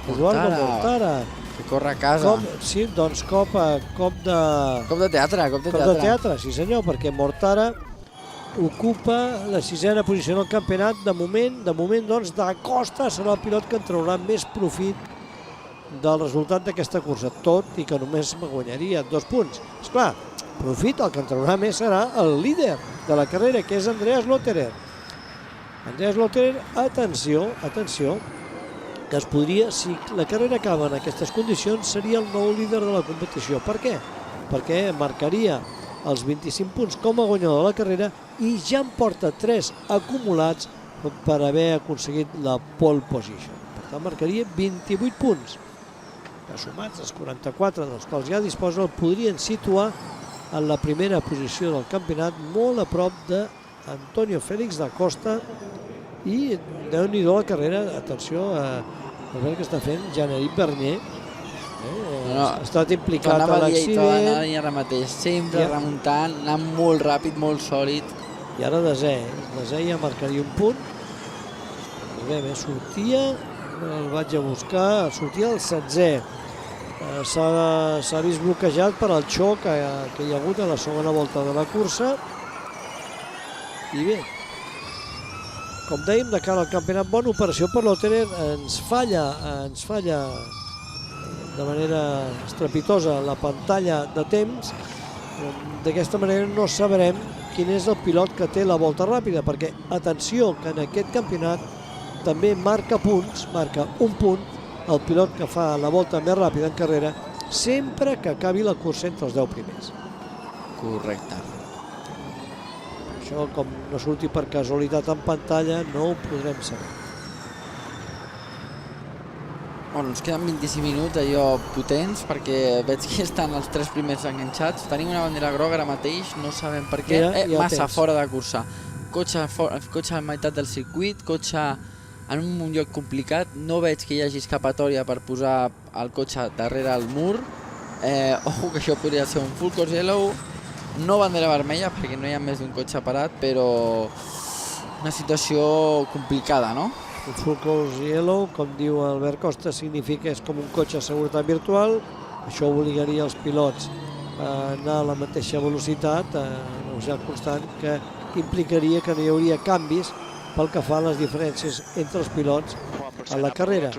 Eduardo Mortara. Que corre a casa. Sí, doncs cop de teatre, sí senyor, perquè Mortara ocupa la 6a posició en el campionat. De moment doncs, Da Costa serà el pilot que en traurà més profit del resultat d'aquesta cursa, tot i que només guanyaria 2 punts. Esclar, profit, el que en traurà més serà el líder de la carrera, que és Andreas Lotterer. Andreas Lotterer, atenció, que es podria, si la carrera acaba en aquestes condicions, seria el nou líder de la competició. Per què? Perquè marcaria els 25 punts com a guanyador de la carrera i ja en porta 3 acumulats per haver aconseguit la pole position. Per tant, marcaria 28 punts. Que sumats els 44 dels quals ja disposa, el podrien situar en la primera posició del campionat, molt a prop d'Antonio Félix da Costa, i déu-n'hi-do la carrera. Atenció a veure què està fent Jean-Éric Bernier, ha estat implicat a l'accident, ara mateix, sempre remuntant, anant molt ràpid, molt sòlid, i ara desè ja marcaria un punt. Sortia, el vaig a buscar, sortia el 16è, s'ha vist bloquejat per al xoc que hi ha hagut a la segona volta de la cursa, i bé, com dèiem, de cara al campionat, bona operació per Lotterer, ens falla de manera estrepitosa la pantalla de temps. D'aquesta manera no sabrem quin és el pilot que té la volta ràpida, perquè atenció que en aquest campionat també marca punts, marca un punt el pilot que fa la volta més ràpida en carrera sempre que acabi la cursa entre els 10 primers. Correcte. Per això, com no surti per casualitat en pantalla, no ho podrem saber. Bueno, ens queden 25 minuts allò potents perquè veig que estan els 3 primers enganxats. Tenim una bandera groga ara mateix, no sabem per què. Ja Massa tens. fora de cursa. Cotxe a la meitat del circuit, cotxe en un lloc complicat. No veig que hi hagi escapatòria per posar el cotxe darrere el mur. Ojo que això podria ser un full course yellow. No bandera vermella perquè no hi ha més d'un cotxe parat, però una situació complicada, no? Un full course yellow, com diu Albert Costa, significa és com un cotxe de seguretat virtual. Això obligaria els pilots a anar a la mateixa velocitat, a negociar constant, que implicaria que no hi hauria canvis pel que fa a les diferències entre els pilots a la carrera.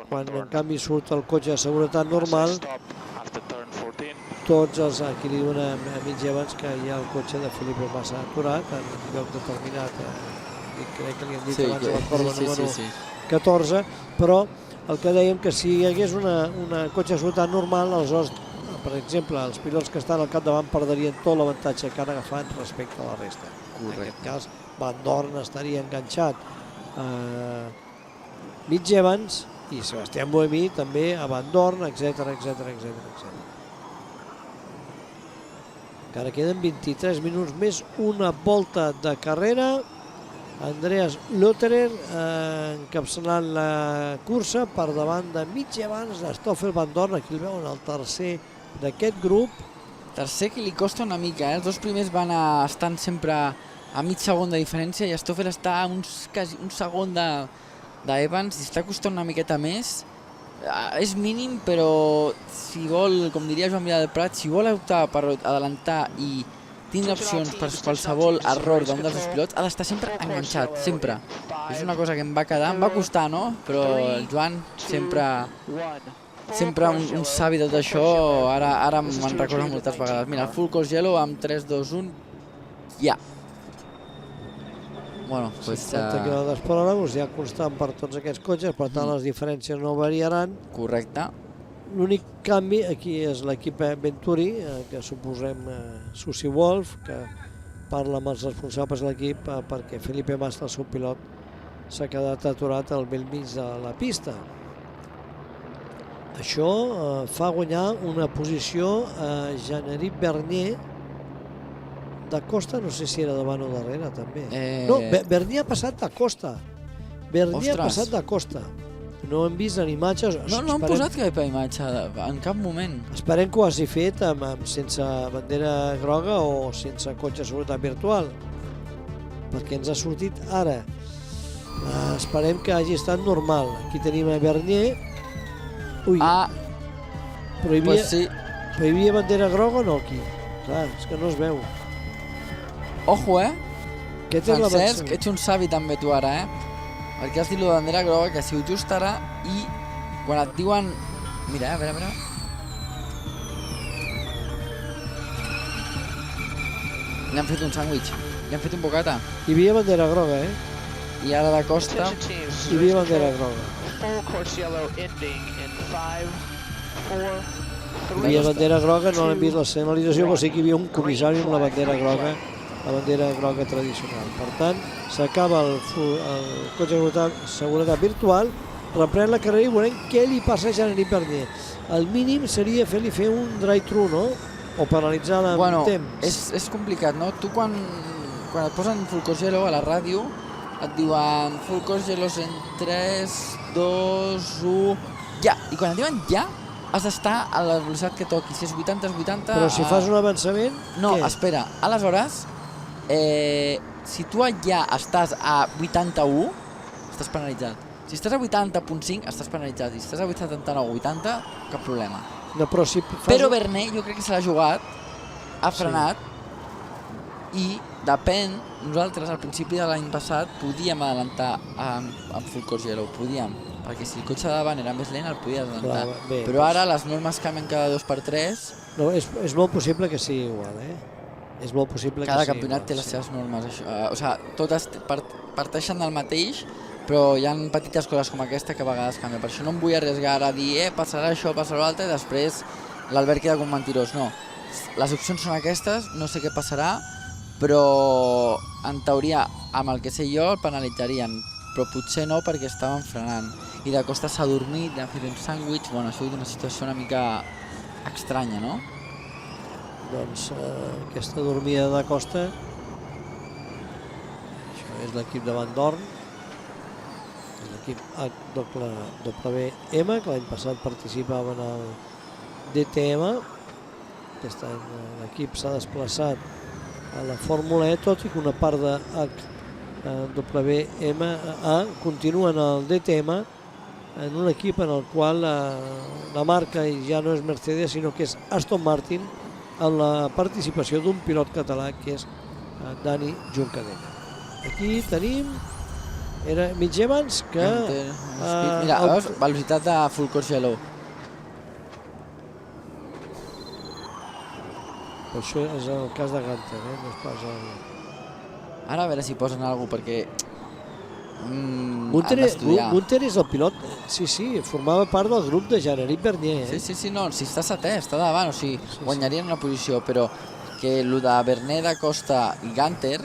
Quan en canvi surt el cotxe de seguretat normal, tots els, aquí li diuen a Mitch Evans que hi ha el cotxe de Felipe Massa aturat en un lloc determinat, crec que li han dit abans a la corba número 14, però el que dèiem que si hi hagués una cotxe de seguretat normal, aleshores, per exemple, els pilots que estan al capdavant perdrien tot l'avantatge que han agafat respecte a la resta. En aquest cas, Van Dorn estaria enganxat a Mitch Evans i Sebastián Buemi també a Van Dorn, etc. Encara queden 23 minuts més, una volta de carrera. Andreas Lotterer encapçalant la cursa per davant de Mitch Evans, de Stoffel Van Dorn, aquí el veuen el tercer d'aquest grup. Tercer que li costa una mica, els dos primers van estant sempre a mig segon de diferència i Stoffel està a un segon d'Evans i està costant una miqueta més. És mínim, però si vol, com diria Joan Vila del Prat, si vol optar per adelantar i tindre opcions per qualsevol error d'un dels dos pilots, ha d'estar sempre enganxat, sempre. És una cosa que em va quedar, em va costar, no? Però el Joan sempre un savi de tot això, ara me'n recordo moltes vegades. Mira, el full course yellow amb 3, 2, 1, ja. Bueno, doncs... 50 km per hora, ja constant per tots aquests cotxes, per tant les diferències no variaran. Correcte. L'únic canvi aquí és l'equip Venturi, que suposem Susi Wolf, que parla amb els responsables de l'equip perquè Felipe Massa, el seu pilot, s'ha quedat aturat al bell mig de la pista. Això fa guanyar una posició a Jean-Éric Bernier. Da Costa no sé si era davant o darrere també. No, Bernier ha passat da Costa. Bernier ha passat da Costa. No hem vist en imatges. No han posat cap imatge en cap moment. Esperem que ho hagi fet sense bandera groga o sense cotxe de seguretat virtual, perquè ens ha sortit ara. Esperem que hagi estat normal. Aquí tenim a Bernier. Ui, però hi havia bandera groga o no aquí? Clar, és que no es veu. Ojo, Francesc, ets un savi també tu ara, perquè has dit la bandera groga, que ha sigut just ara, i quan et diuen... Mira, a veure... Li han fet un sàndwich, li han fet un bocata. Hi havia bandera groga, I ara da Costa... Hi havia bandera groga. Full course yellow ending in 5, 4, 3... Hi havia bandera groga, no l'hem vist la senyalització, però sí que hi havia un comissari amb la bandera groga, la bandera groga tradicional. Per tant, s'acaba el cotxe de seguretat virtual, reprèn la carrera i veurem què li passa a Jean-Éric Bernier. El mínim seria fer-li fer un drive-thru, no? O penalitzar-la amb temps. És complicat, no? Tu quan et posen full course yellow a la ràdio, et diuen full course yellow en 3, 2, 1... Ja! I quan et diuen ja, has d'estar a la velocitat que toqui. Si és 80, és 80... Però si fas un avançament, no, què? Espera. Aleshores, si tu ja estàs a 81, estàs penalitzat. Si estàs a 80.5, estàs penalitzat. I si estàs a 79 o 80, cap problema. No, però Bernier, jo crec que se l'ha jugat, ha frenat, i depèn, nosaltres al principi de l'any passat podíem adelantar amb full course yellow, podíem, perquè si el cotxe de davant era més lent el podia adelantar. Però ara les normes canvien cada 2x3. No, és molt possible que sigui igual, És molt possible que cada campionat té les seves normes. O sigui, totes parteixen del mateix, però hi ha petites coses com aquesta que a vegades canvien. Per això no em vull arriesgar a dir passarà això, passarà l'altre, i després l'Albert queda com mentirós. No, les opcions són aquestes, no sé què passarà, però en teoria, amb el que sé jo, el penalitzarien, però potser no perquè estaven frenant. I de Costa s'ha dormit, ha fet un sàndwich, bueno, ha sigut una situació una mica estranya, no? Doncs aquesta dormida de Costa, això és l'equip de Van Dorn, l'equip HWM, que l'any passat participava en el DTM. Aquest any l'equip s'ha desplaçat a la Fórmula E, tot i que una part de HWMA continua en el DTM, en un equip en el qual la marca ja no és Mercedes, sinó que és Aston Martin, amb la participació d'un pilot català que és Dani Juncadella. Aquí tenim Mitch Evans, que... Mira, veus? Velocitat de full course yellow. Però això és el cas de Gunter, no és pas el... Ara a veure si posen alguna cosa, perquè... Gunter és el pilot, sí, formava part del grup de Jean-Éric Vergnier. Sí, no, si està setè, està davant, o sigui, guanyarien una posició, però que el de Vernet, de Costa i Gunter...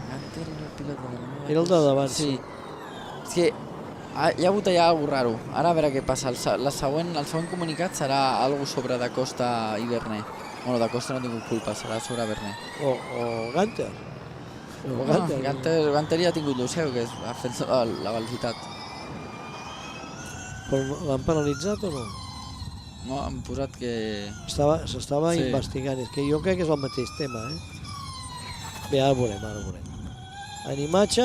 Gunter era el pilot de Vernet. Era el de davant, sí. És que hi ha hagut allà alguna raro. Ara a veure què passa. El següent comunicat serà alguna sobre de Costa i Vernet. Bueno, de Costa no ha tingut culpa, serà sobre Vernet. O Gunter. Gunter ja ha tingut el seu, que ha fet la velocitat. Però l'han penalitzat o no? No, han posat que... S'estava investigant, és que jo crec que és el mateix tema, Bé, ara ho veurem. En imatge,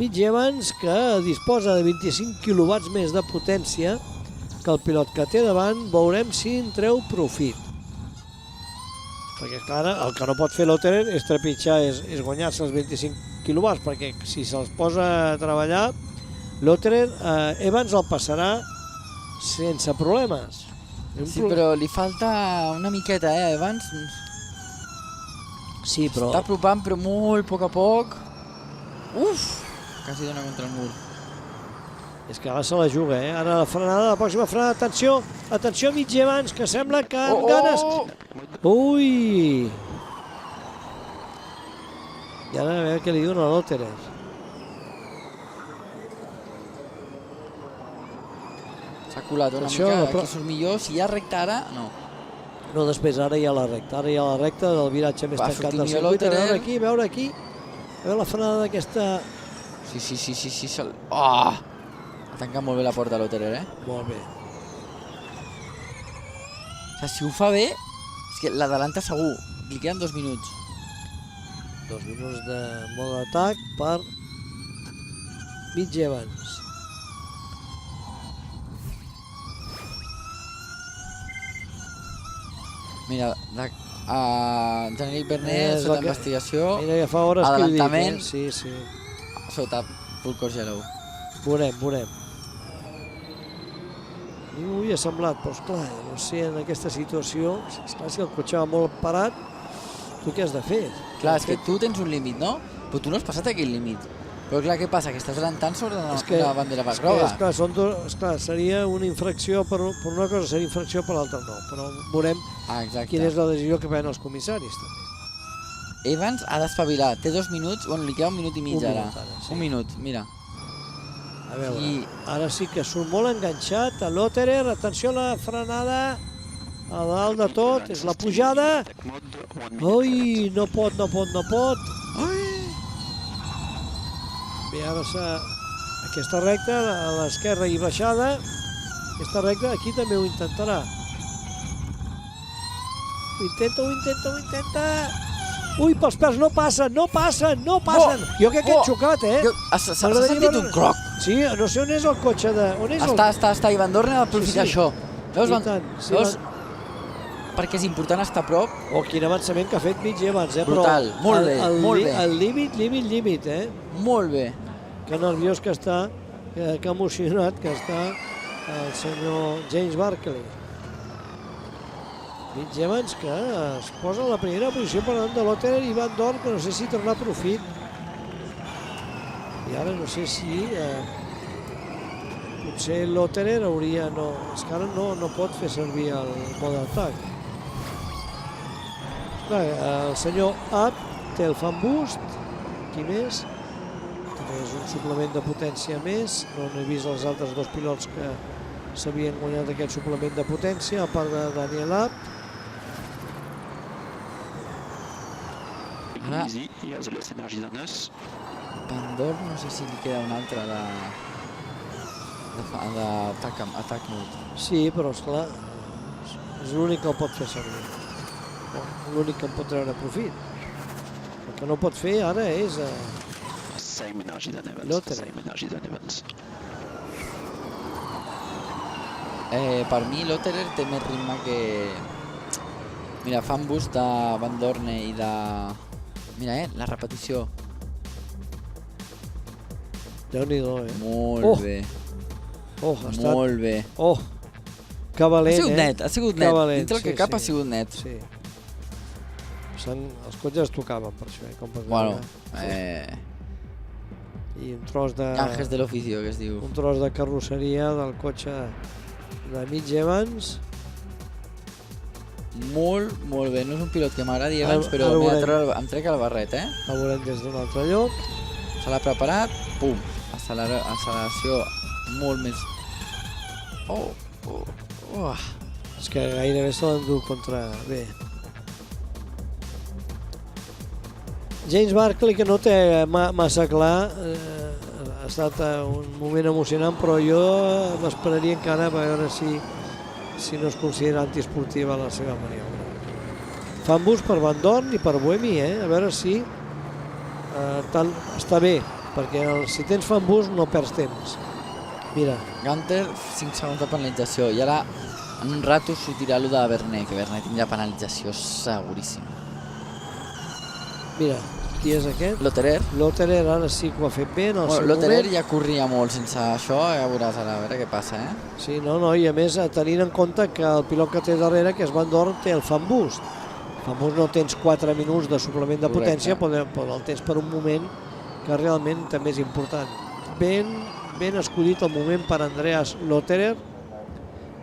Mitch Evans, que disposa de 25 quilowatts més de potència que el pilot que té davant, veurem si en treu profit. Perquè, clar, el que no pot fer Lotterer és trepitjar, és guanyar-se els 25 quilowatts, perquè si se'ls posa a treballar, Lotterer, Evans el passarà sense problemes. Sí, però li falta una miqueta, Evans. Sí, però... Està apropant, però molt a poc. Uf! Quasi dona contra el mur. És que ara se la juga, Ara la frenada, la pròxima frenada, atenció Mitch Evans, que sembla que amb ganes... Ui! I ara a veure què li diuen a Lotterer. S'ha colat una mica, aquí surt millor. Si hi ha recta ara, no. No, després, ara hi ha la recta. Ara hi ha la recta del viratge més tancat del circuit. A veure aquí. A veure la frenada d'aquesta... Sí. Oh! Ha tancat molt bé la porta Lotterer, Molt bé. O sigui, si ho fa bé, és que l'adelanta segur. Li queden 2 minuts. 2 minuts de mode d'atac per Mitch Evans. Mira, Jean-Éric Vernet, sota investigació, mira, ja fa hores que ho dic, adelantament, sí. Sota full course yellow. Veurem. I m'ho ha semblat, però esclar, no sé, en aquesta situació, esclar, si el cotxe va molt parat, tu què has de fer? Clar, és que tu tens un límit, no? Però tu no has passat aquell límit. Però clar, què passa? Que estàs adelantant sobre una bandera groga. Esclar, seria una infracció per una cosa, seria infracció per l'altra no, però veurem quina és la decisió que prenen els comissaris també. Evans ha d'espavilar, té 2 minuts, bueno, li queda 1 minut i mig ara. Sí. 1 minut, mira. A veure, ara sí que surt molt enganxat a Lotterer, atenció a la frenada, a dalt de tot, és la pujada. Ui, no pot. Bé, ara aquesta recta, a l'esquerra i baixada, aquesta recta aquí també ho intentarà. Ho intenta. Ui, pels pèls, no passen. Jo crec que he xocat, S'ha sentit un croc. Sí, no sé on és el cotxe de... Està, Ivan Dorn ha d'aprofitar això. Veus? Perquè és important estar a prop. Quin avançament que ha fet Mitch Evans, Brutal, molt bé. El límit, Molt bé. Que nerviós que està, que emocionat que està el senyor James Barkley. Mitch Evans que es posa en la primera posició per davant de Lotterer i Van Dorn, que no sé si tornarà profit. I ara no sé si potser Lotterer hauria... No, és que ara no pot fer servir el mode d'atac. Clar, el senyor Abt té el fan boost. Qui més? També és un suplement de potència més. No he vist els altres dos pilots que s'havien guanyat aquest suplement de potència, a part de Daniel Abt. Ara, Easy, he has less energy than us. Van Dorn, no sé si li queda un altre d'attack mode. Sí, però esclar, és l'únic que el pot fer servir. L'únic que en pot treure profit. El que no pot fer ara és... Same energy than Evans. Lotterer. Same energy than Evans. Per mi Lotterer té més ritme que... Mira, fan boost de Van Dorne i de... Mira, la repetició. Déu-n'hi-do, Molt bé. Oh, ha estat... Molt bé. Oh, que valent, Ha sigut net. valent, Dintre el que cap ha sigut net. Sí. Els cotxes tocaven per això, com pots Bueno, veure. I un tros de... Canjes de l'oficio, que es diu. Un tros de carrosseria del cotxe de Mitch Evans. Molt, molt bé. No és un pilot que m'agradi Evans, però em trec el barret, La veurem des d'un altre lloc. Se l'ha preparat, pum. Acceleració molt més... És que gairebé se l'endú contra... Bé. James Barkley, que no té massa clar, ha estat un moment emocionant, però jo m'esperaria encara per veure si no es considera antiesportiva la seva maniobra. Fan boost per Van Dorn i per Buemi, a veure si està bé, perquè si tens fan boost no perds temps. Mira. Gunter, 5 segons de penalització, i ara en un rato sortirà allò de Vernet, que Vernet tindrà penalització seguríssim. Mira, qui és aquest? Lotterer. Lotterer ara sí que ho ha fet bé en el seu moment. Lotterer ja corria molt sense això, ja veuràs ara, a veure què passa, Sí, no, i a més tenint en compte que el pilot que té darrere, que és Van Dorn, té el fan boost. Fan boost no tens 4 minuts de suplement de potència, però el tens per un moment que realment també és important. Ben escollit el moment per Andreas Lotterer,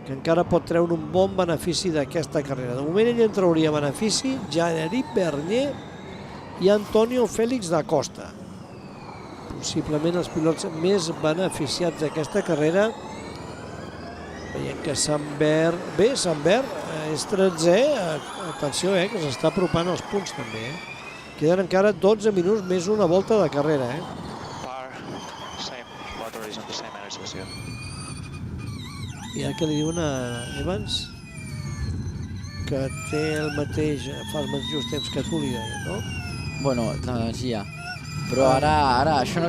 que encara pot treure un bon benefici d'aquesta carrera. De moment ell en trauria benefici, Jean-Éric Vergne i Antonio Félix da Costa. Possiblement els pilots més beneficiats d'aquesta carrera. Veiem que Sambert... Bé, Sambert és 13è. Atenció, que s'està apropant als punts també. Queden encara 12 minuts més una volta de carrera. Par, same. Water is on the same energy as you. I ara què li diuen a Evans? Que té el mateix, fa els mateixos temps que tu li deien, no? Bueno, l'energia. Però ara això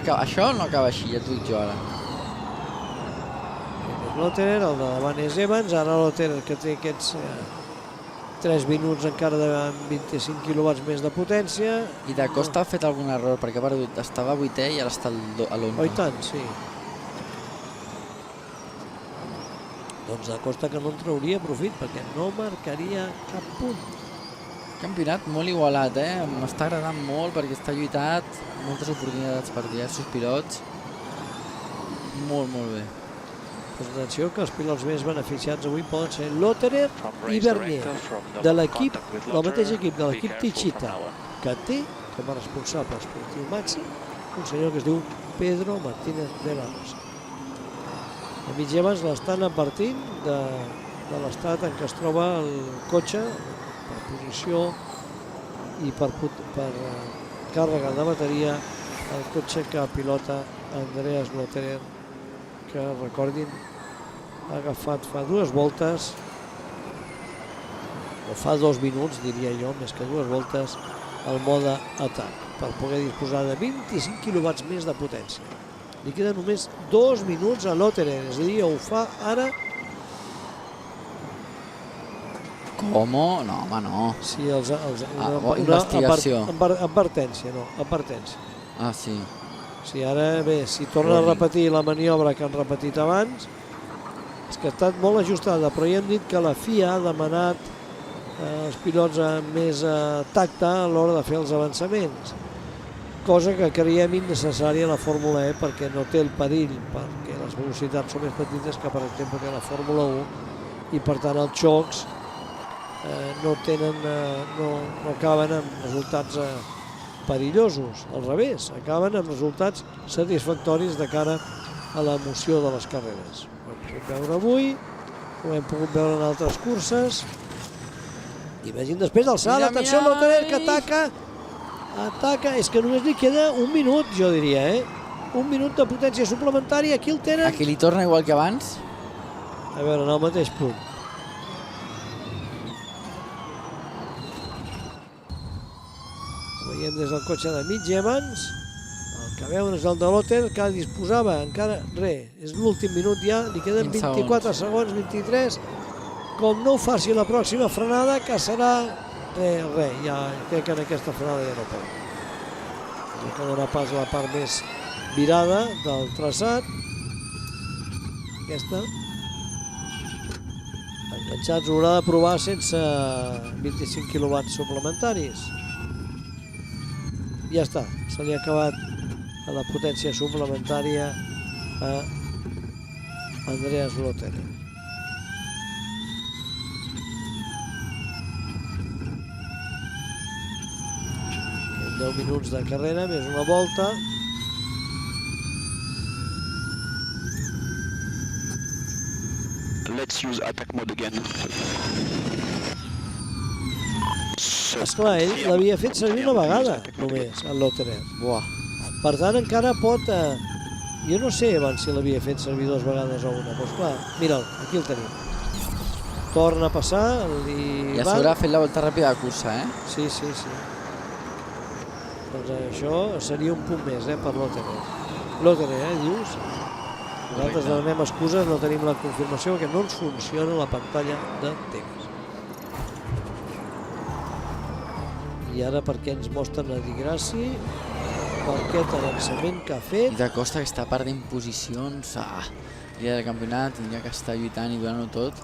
no acaba així, ja t'ho dic jo ara. Lotterer, el de davant és Evans, ara Lotterer que té aquests 3 minuts encara de 25 quilowatts més de potència. I Da Costa ha fet algun error, perquè ha perdut, estava a 8è i ara està a l'11è. Oh, i tant, sí. Doncs Da Costa que no en trauria profit, perquè no marcaria cap punt. Campionat molt igualat, m'està agradant molt perquè està lluitat, moltes oportunitats per diversos pilots. Molt, molt bé. Pues atenció que els pilots més beneficiats avui poden ser Lotterer i Vernier, de l'equip, del mateix equip, de l'equip Techeetah, que té com a responsable esportiu màxim un senyor que es diu Pedro Martínez de la Rosa. A mig Evans l'estan advertint de l'estat en què es troba el cotxe per posició i per càrrega de bateria el cotxe que pilota Andreas Lotterer, que recordin ha agafat fa 2 voltes o fa 2 minuts, diria jo, més que 2 voltes el mode atac per poder disposar de 25 quilowatts més de potència. Li queden només 2 minuts a Lotterer, és a dir, ho fa ara. Com? No, home, no. Sí, investigació. Advertència, no, advertència. Ah, sí. Sí, ara bé, si torna a repetir la maniobra que han repetit abans, és que ha estat molt ajustada, però ja hem dit que la FIA ha demanat als pilots amb més tacte a l'hora de fer els avançaments, cosa que creiem innecessària a la Fórmula E perquè no té el perill, perquè les velocitats són més petites que per exemple té la Fórmula 1 i per tant els xocs no acaben amb resultats perillosos, al revés, acaben amb resultats satisfactoris de cara a l'emoció de les carreres. Ho hem pogut veure avui, ho hem pogut veure en altres curses, i vegin després el salt, atenció al Lotterer que ataca, és que només li queda un minut, jo diria, un minut de potència suplementària, aquí el tenen. Aquí li torna igual que abans. A veure, en el mateix punt. Ho veiem des del cotxe de Mitch Evans. El que veuen és el de Lotter, que disposava encara, és l'últim minut ja, li queden 24 segons, 23. Com no ho faci la pròxima frenada, que serà ja crec que en aquesta frenada ja no pot. Hem de donar pas a la part més virada del traçat. Aquesta. Enganxats ho haurà de provar sense 25 quilowatts suplementaris. Ja està, se li ha acabat la potència suplementària a Andreas Lotterer. 10 minuts de carrera, més una volta. Let's use attack mode again. Esclar, ell l'havia fet servir una vegada, només, el Lotterer. Per tant, encara pot... Jo no sé abans si l'havia fet servir 2 vegades o una. Doncs clar, mira'l, aquí el tenim. Torna a passar, ja s'haurà fet la volta ràpida de cursa, Sí. Doncs això seria un punt més, per Lotterer. Lotterer, dius? Nosaltres demanem excuses, no tenim la confirmació que no ens funciona la pantalla de temps. I ara per què ens mostren a Di Grassi, per aquest avançament que ha fet. I de Costa que està perdent posicions, líder del campionat, tindria que estar lluitant i donant-ho tot.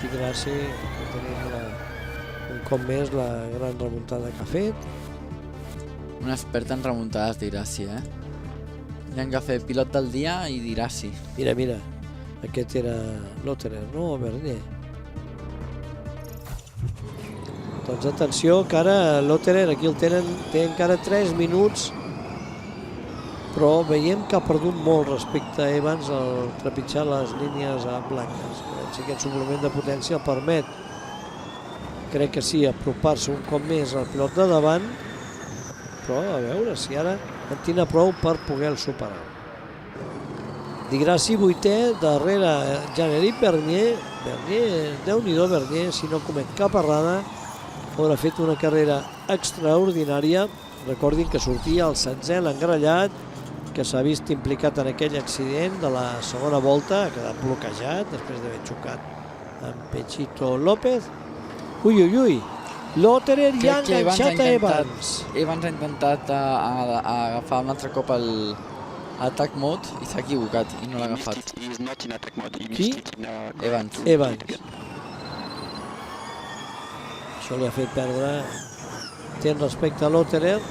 Di Grassi, que tenim un cop més la gran remuntada que ha fet. Un expert en remuntades, Di Grassi, Tindrem que fer pilot del dia i Di Grassi. Mira, aquest era Lotterer, no? O Bernier. Doncs atenció, que ara Lotterer, aquí el té encara 3 minuts, però veiem que ha perdut molt respecte a Evans al trepitjar les línies blanques. Aquest suplement de potència el permet, crec que sí, apropar-se un cop més al pilot de davant, però a veure si ara en tindrà prou per poder-lo superar. Di Grassi 8è, darrere Jean-Éric Bernier. Déu-n'hi-do Bernier, si no comet cap errada, haurà fet una carrera extraordinària. Recordin que sortia el 7è, l'engrellat, que s'ha vist implicat en aquell accident de la segona volta, ha quedat bloquejat després d'haver xocat amb Pechito López. Ui, Lotterer ja ha enganxat a Evans. Evans ha intentat agafar un altre cop l'attack mode i s'ha equivocat i no l'ha agafat. Qui? Evans. Això li ha fet perdre temps respecte a Lotterer.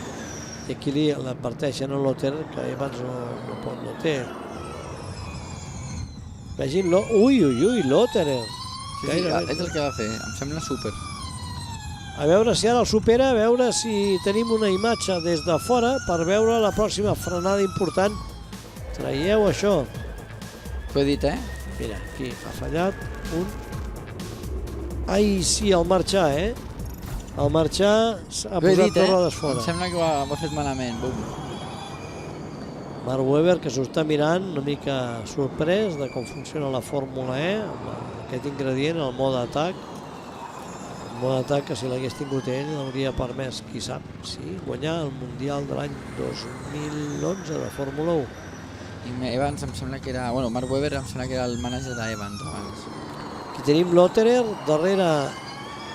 I aquí l'adverteixen a Lotterer que Evans no té. Vegin-lo. Ui, Lotterer. Sí, és el que va fer, em sembla súper. A veure si ara el supera, a veure si tenim una imatge des de fora per veure la pròxima frenada important. Traieu això. T'ho he dit, Mira, aquí ha fallat un... Ai, sí, al marxar, Al marxar ha posat les rodes fora. Em sembla que ho ha fet malament. Mark Webber, que s'ho està mirant una mica sorprès de com funciona la Fórmula E, amb aquest ingredient, el mode atac. El mode atac que si l'hagués tingut ell l'hauria permès, qui sap, guanyar el Mundial de l'any 2011 de Fórmula 1. I Evans em sembla que era... Bueno, Mark Webber em sembla que era el mànager d'Evans abans. Aquí tenim Lotterer, darrere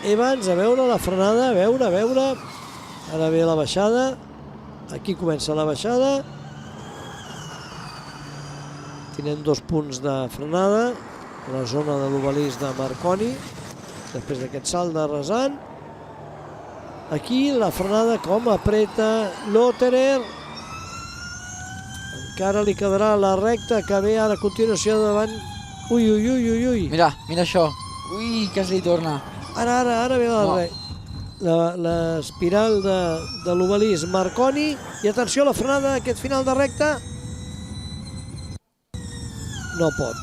Evans, a veure la frenada, a veure. Ara ve la baixada. Aquí comença la baixada. Tenen 2 punts de frenada a la zona de l'obelisc de Marconi, després d'aquest salt de rasant. Aquí la frenada com apreta Lotterer. encara li quedarà la recta que ve ara a continuació davant. Ui, ui, ui, ui, ui. Mira això. Ui, quasi li torna. Ara ve l'espiral de l'obelisc Marconi. I atenció a la frenada, aquest final de recta. No pot.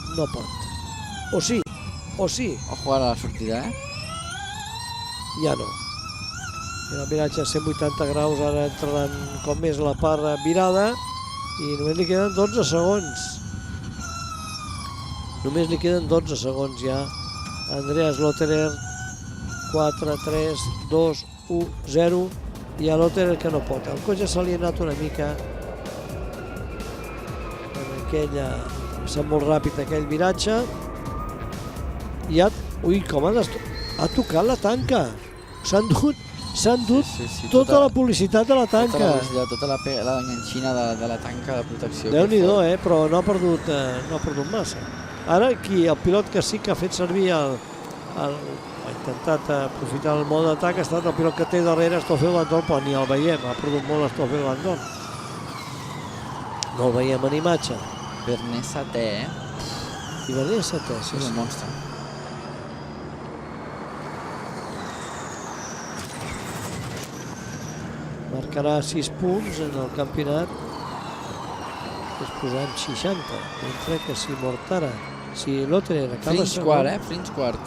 O sí. Ojo ara a la sortida, Ja no. I el viratge a 180 graus, ara entraran com més la part virada i només li queden 12 segons. Només li queden 12 segons ja. Andreas Lotterer, 4, 3, 2, 1, 0. I a Lotterer que no pot. El cotxe se li ha anat una mica en aquella... Ha estat molt ràpid aquell viratge. I ui, com ha tocat la tanca. S'han dut tota la publicitat de la tanca. Tota l'enganxina de la tanca de protecció. Déu-n'hi-do, però no ha perdut massa. Ara aquí el pilot que sí que ha fet servir ha intentat aprofitar el mode d'atac ha estat el pilot que té darrere Stoffel Vandoorne, però ni el veiem, ha perdut molt Stoffel Vandoorne. No el veiem en imatge. Berner setè, I Berner setè, sí. És un monstre. Marcarà 6 punts en el campionat, és posant 60, mentre que si Lotterer acaba segon... Frins quart.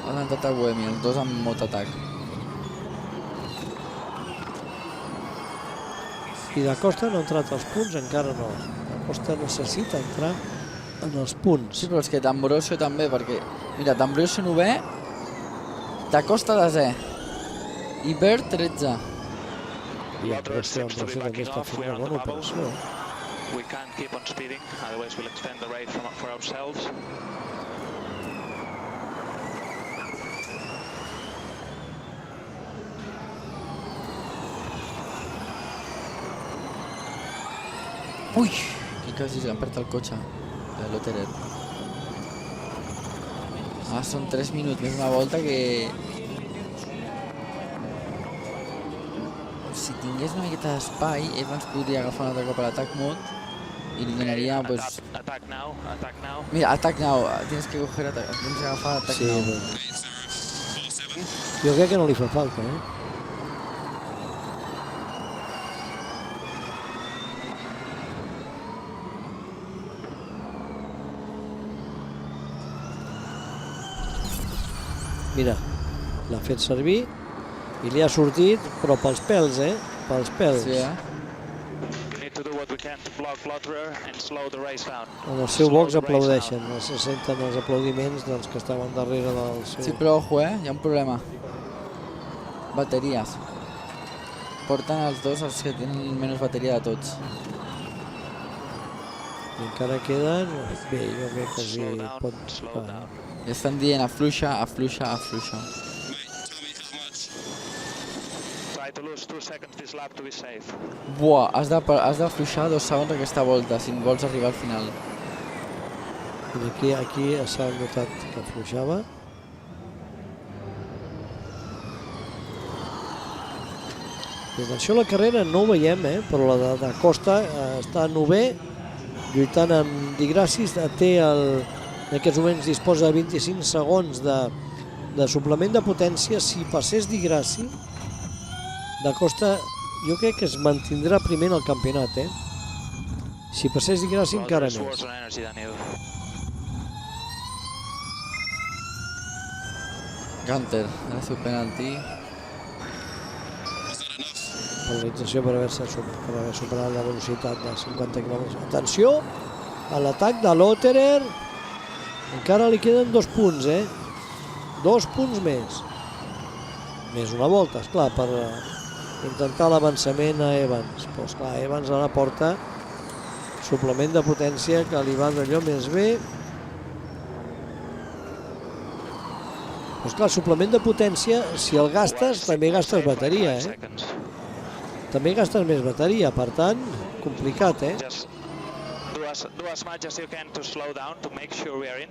Ha adelantat a Buemi, els dos amb molt atac. I Da Costa no ha entrat als punts, encara no. Da Costa necessita entrar en els punts. Sí, però és que D'Ambrosio també, perquè... Mira, D'Ambrosio 9è, Da Costa 10è. I Bert 13. I D'Ambrosio també està fent una bona operació. We can't keep on speeding, otherwise we'll extend the race for ourselves. Ui, que quasi s'ha perdut el cotxe de Lotterer. Són 3 minuts més una volta que... Si tingués una miqueta d'espai, Evans podria agafar un altre cop a l'atac mod i li donaria, pues... Attack now. Mira, attack now, tienes que agafar attack now. Jo crec que no li fa falta, Mira, l'ha fet servir i li ha sortit, però pels pèls, Pels pèls. Sí, En el seu box aplaudeixen, se senten els aplaudiments dels que estaven darrere del seu... Sí, però ojo, hi ha un problema. Bateries. Porten els dos els que tenen menys bateria de tots. I encara queden... Bé, jo crec que sí pot... I estan dient afluixa. Buah, has d'afluixar 2 segons aquesta volta si vols arribar al final. Aquí s'ha notat que afluixava. I atenció a la carrera, no ho veiem, però la de Costa està 9è, lluitant amb Di Grassi, en aquests moments disposa de 25 segons de suplement de potència. Si passés Di Grassi, Da Costa jo crec que es mantindrà primer en el campionat, Si passés Di Grassi encara més. Gunter, ara seu penalti. Penalització per haver superat la velocitat de 50 km. Atenció a l'atac de Lotterer. Encara li queden 2 punts, 2 punts més. Més una volta, esclar, per intentar l'avançament a Evans. Però esclar, Evans ara porta suplement de potència que li va d'allò més bé. Però esclar, suplement de potència, si el gastes, també gastes bateria, També gastes més bateria, per tant, complicat, Do as much as you can to slow down to make sure we are in.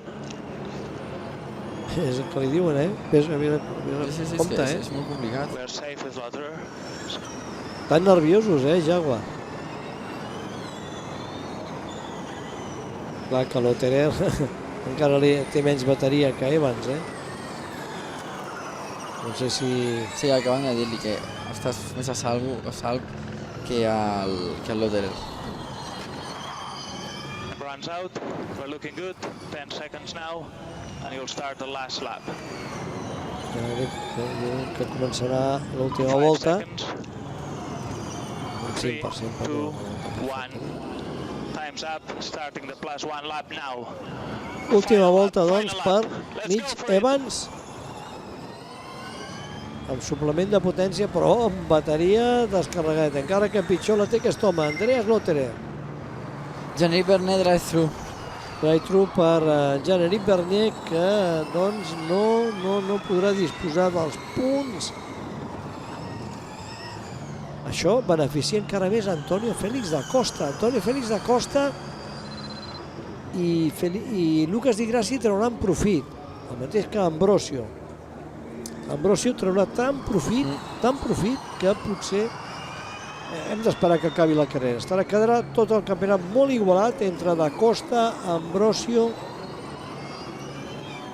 És el que li diuen, compte, És molt complicat. We are safe with Lotterer. Estan nerviosos, Jaguar. Clar que Lotterer encara té menys bateria que Evans, No sé si... Sí, acaben de dir-li que estàs més a salvo que el Lotterer. Runs out, we're looking good, 10 seconds now, and you'll start the last lap. Que començarà l'última 5 volta. seconds, Un 3, 5% 2, 1, time's up, starting the +1 lap now. Última volta, doncs, Final per lap. Let's Mitch go for it. Evans. Amb suplement de potència, però amb bateria descarregada. Encara que pitjor la té aquest home, Andreas Lotterer. Jean-Éric Vernet, drive-thru. Drive-thru per Jean-Éric Vernet, que doncs no podrà disposar dels punts. Això beneficia encara més Antonio Félix da Costa. Antonio Félix da Costa i Lucas Di Grassi trauran profit, el mateix que Ambrosio. Ambrosio traurà tant profit que potser hem d'esperar que acabi la carrera. Quedarà tot el campionat molt igualat entre Da Costa, Ambrosio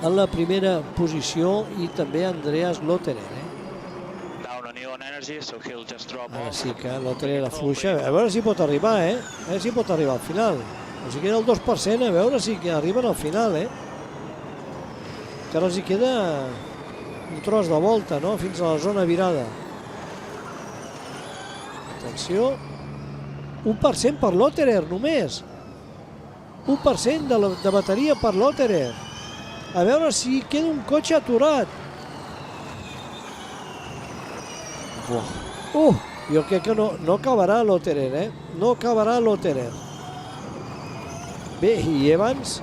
en la primera posició i també Andreas Lotterer. Down on Ion Energy, so he'll just drop Ara off. sí que Lotterer afluixa. A veure si pot arribar, A veure si pot arribar al final. Els hi queda el 2%, a veure si arriben al final, Encara els hi queda un tros de volta, fins a la zona virada. Atenció. 1% per Lotterer, només. 1% de bateria per Lotterer. A veure si queda un cotxe aturat. Jo crec que no acabarà Lotterer, No acabarà Lotterer. Bé, i Evans...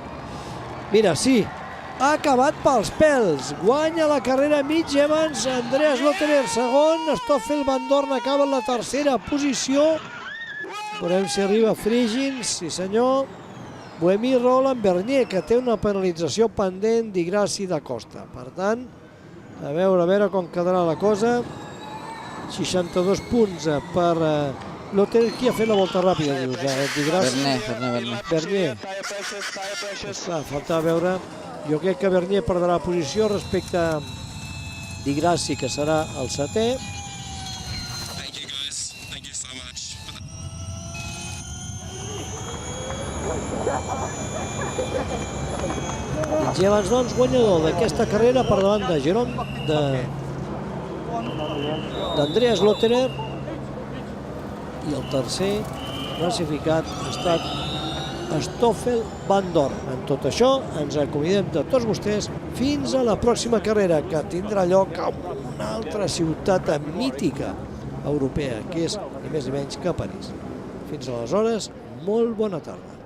Mira, sí, ha acabat pels pèls. Guanya la carrera Mitch Evans, Andreas Lotterer segon, Stoffel Van Dorn acaba en la tercera posició. Veurem si arriba Friggins, sí senyor. Boemi Roland Bernier, que té una penalització pendent Di Grassi da Costa. Per tant, a veure com quedarà la cosa. 62 punts per Lotterer. Qui ha fet la volta ràpida, dius? Di Grassi? Bernier. Clar, falta veure. Jo crec que Bernier perdrà posició respecte a Di Grassi, que serà el setè. Mitch Evans, doncs, guanyador d'aquesta carrera per davant de Jerome, d'Andreas Lotterer, i el tercer classificat ha estat Stoffel Van Dorn. En tot això ens acomiadem de tots vostès fins a la pròxima carrera, que tindrà lloc a una altra ciutat mítica europea, que és ni més ni menys que París. Fins aleshores, molt bona tarda.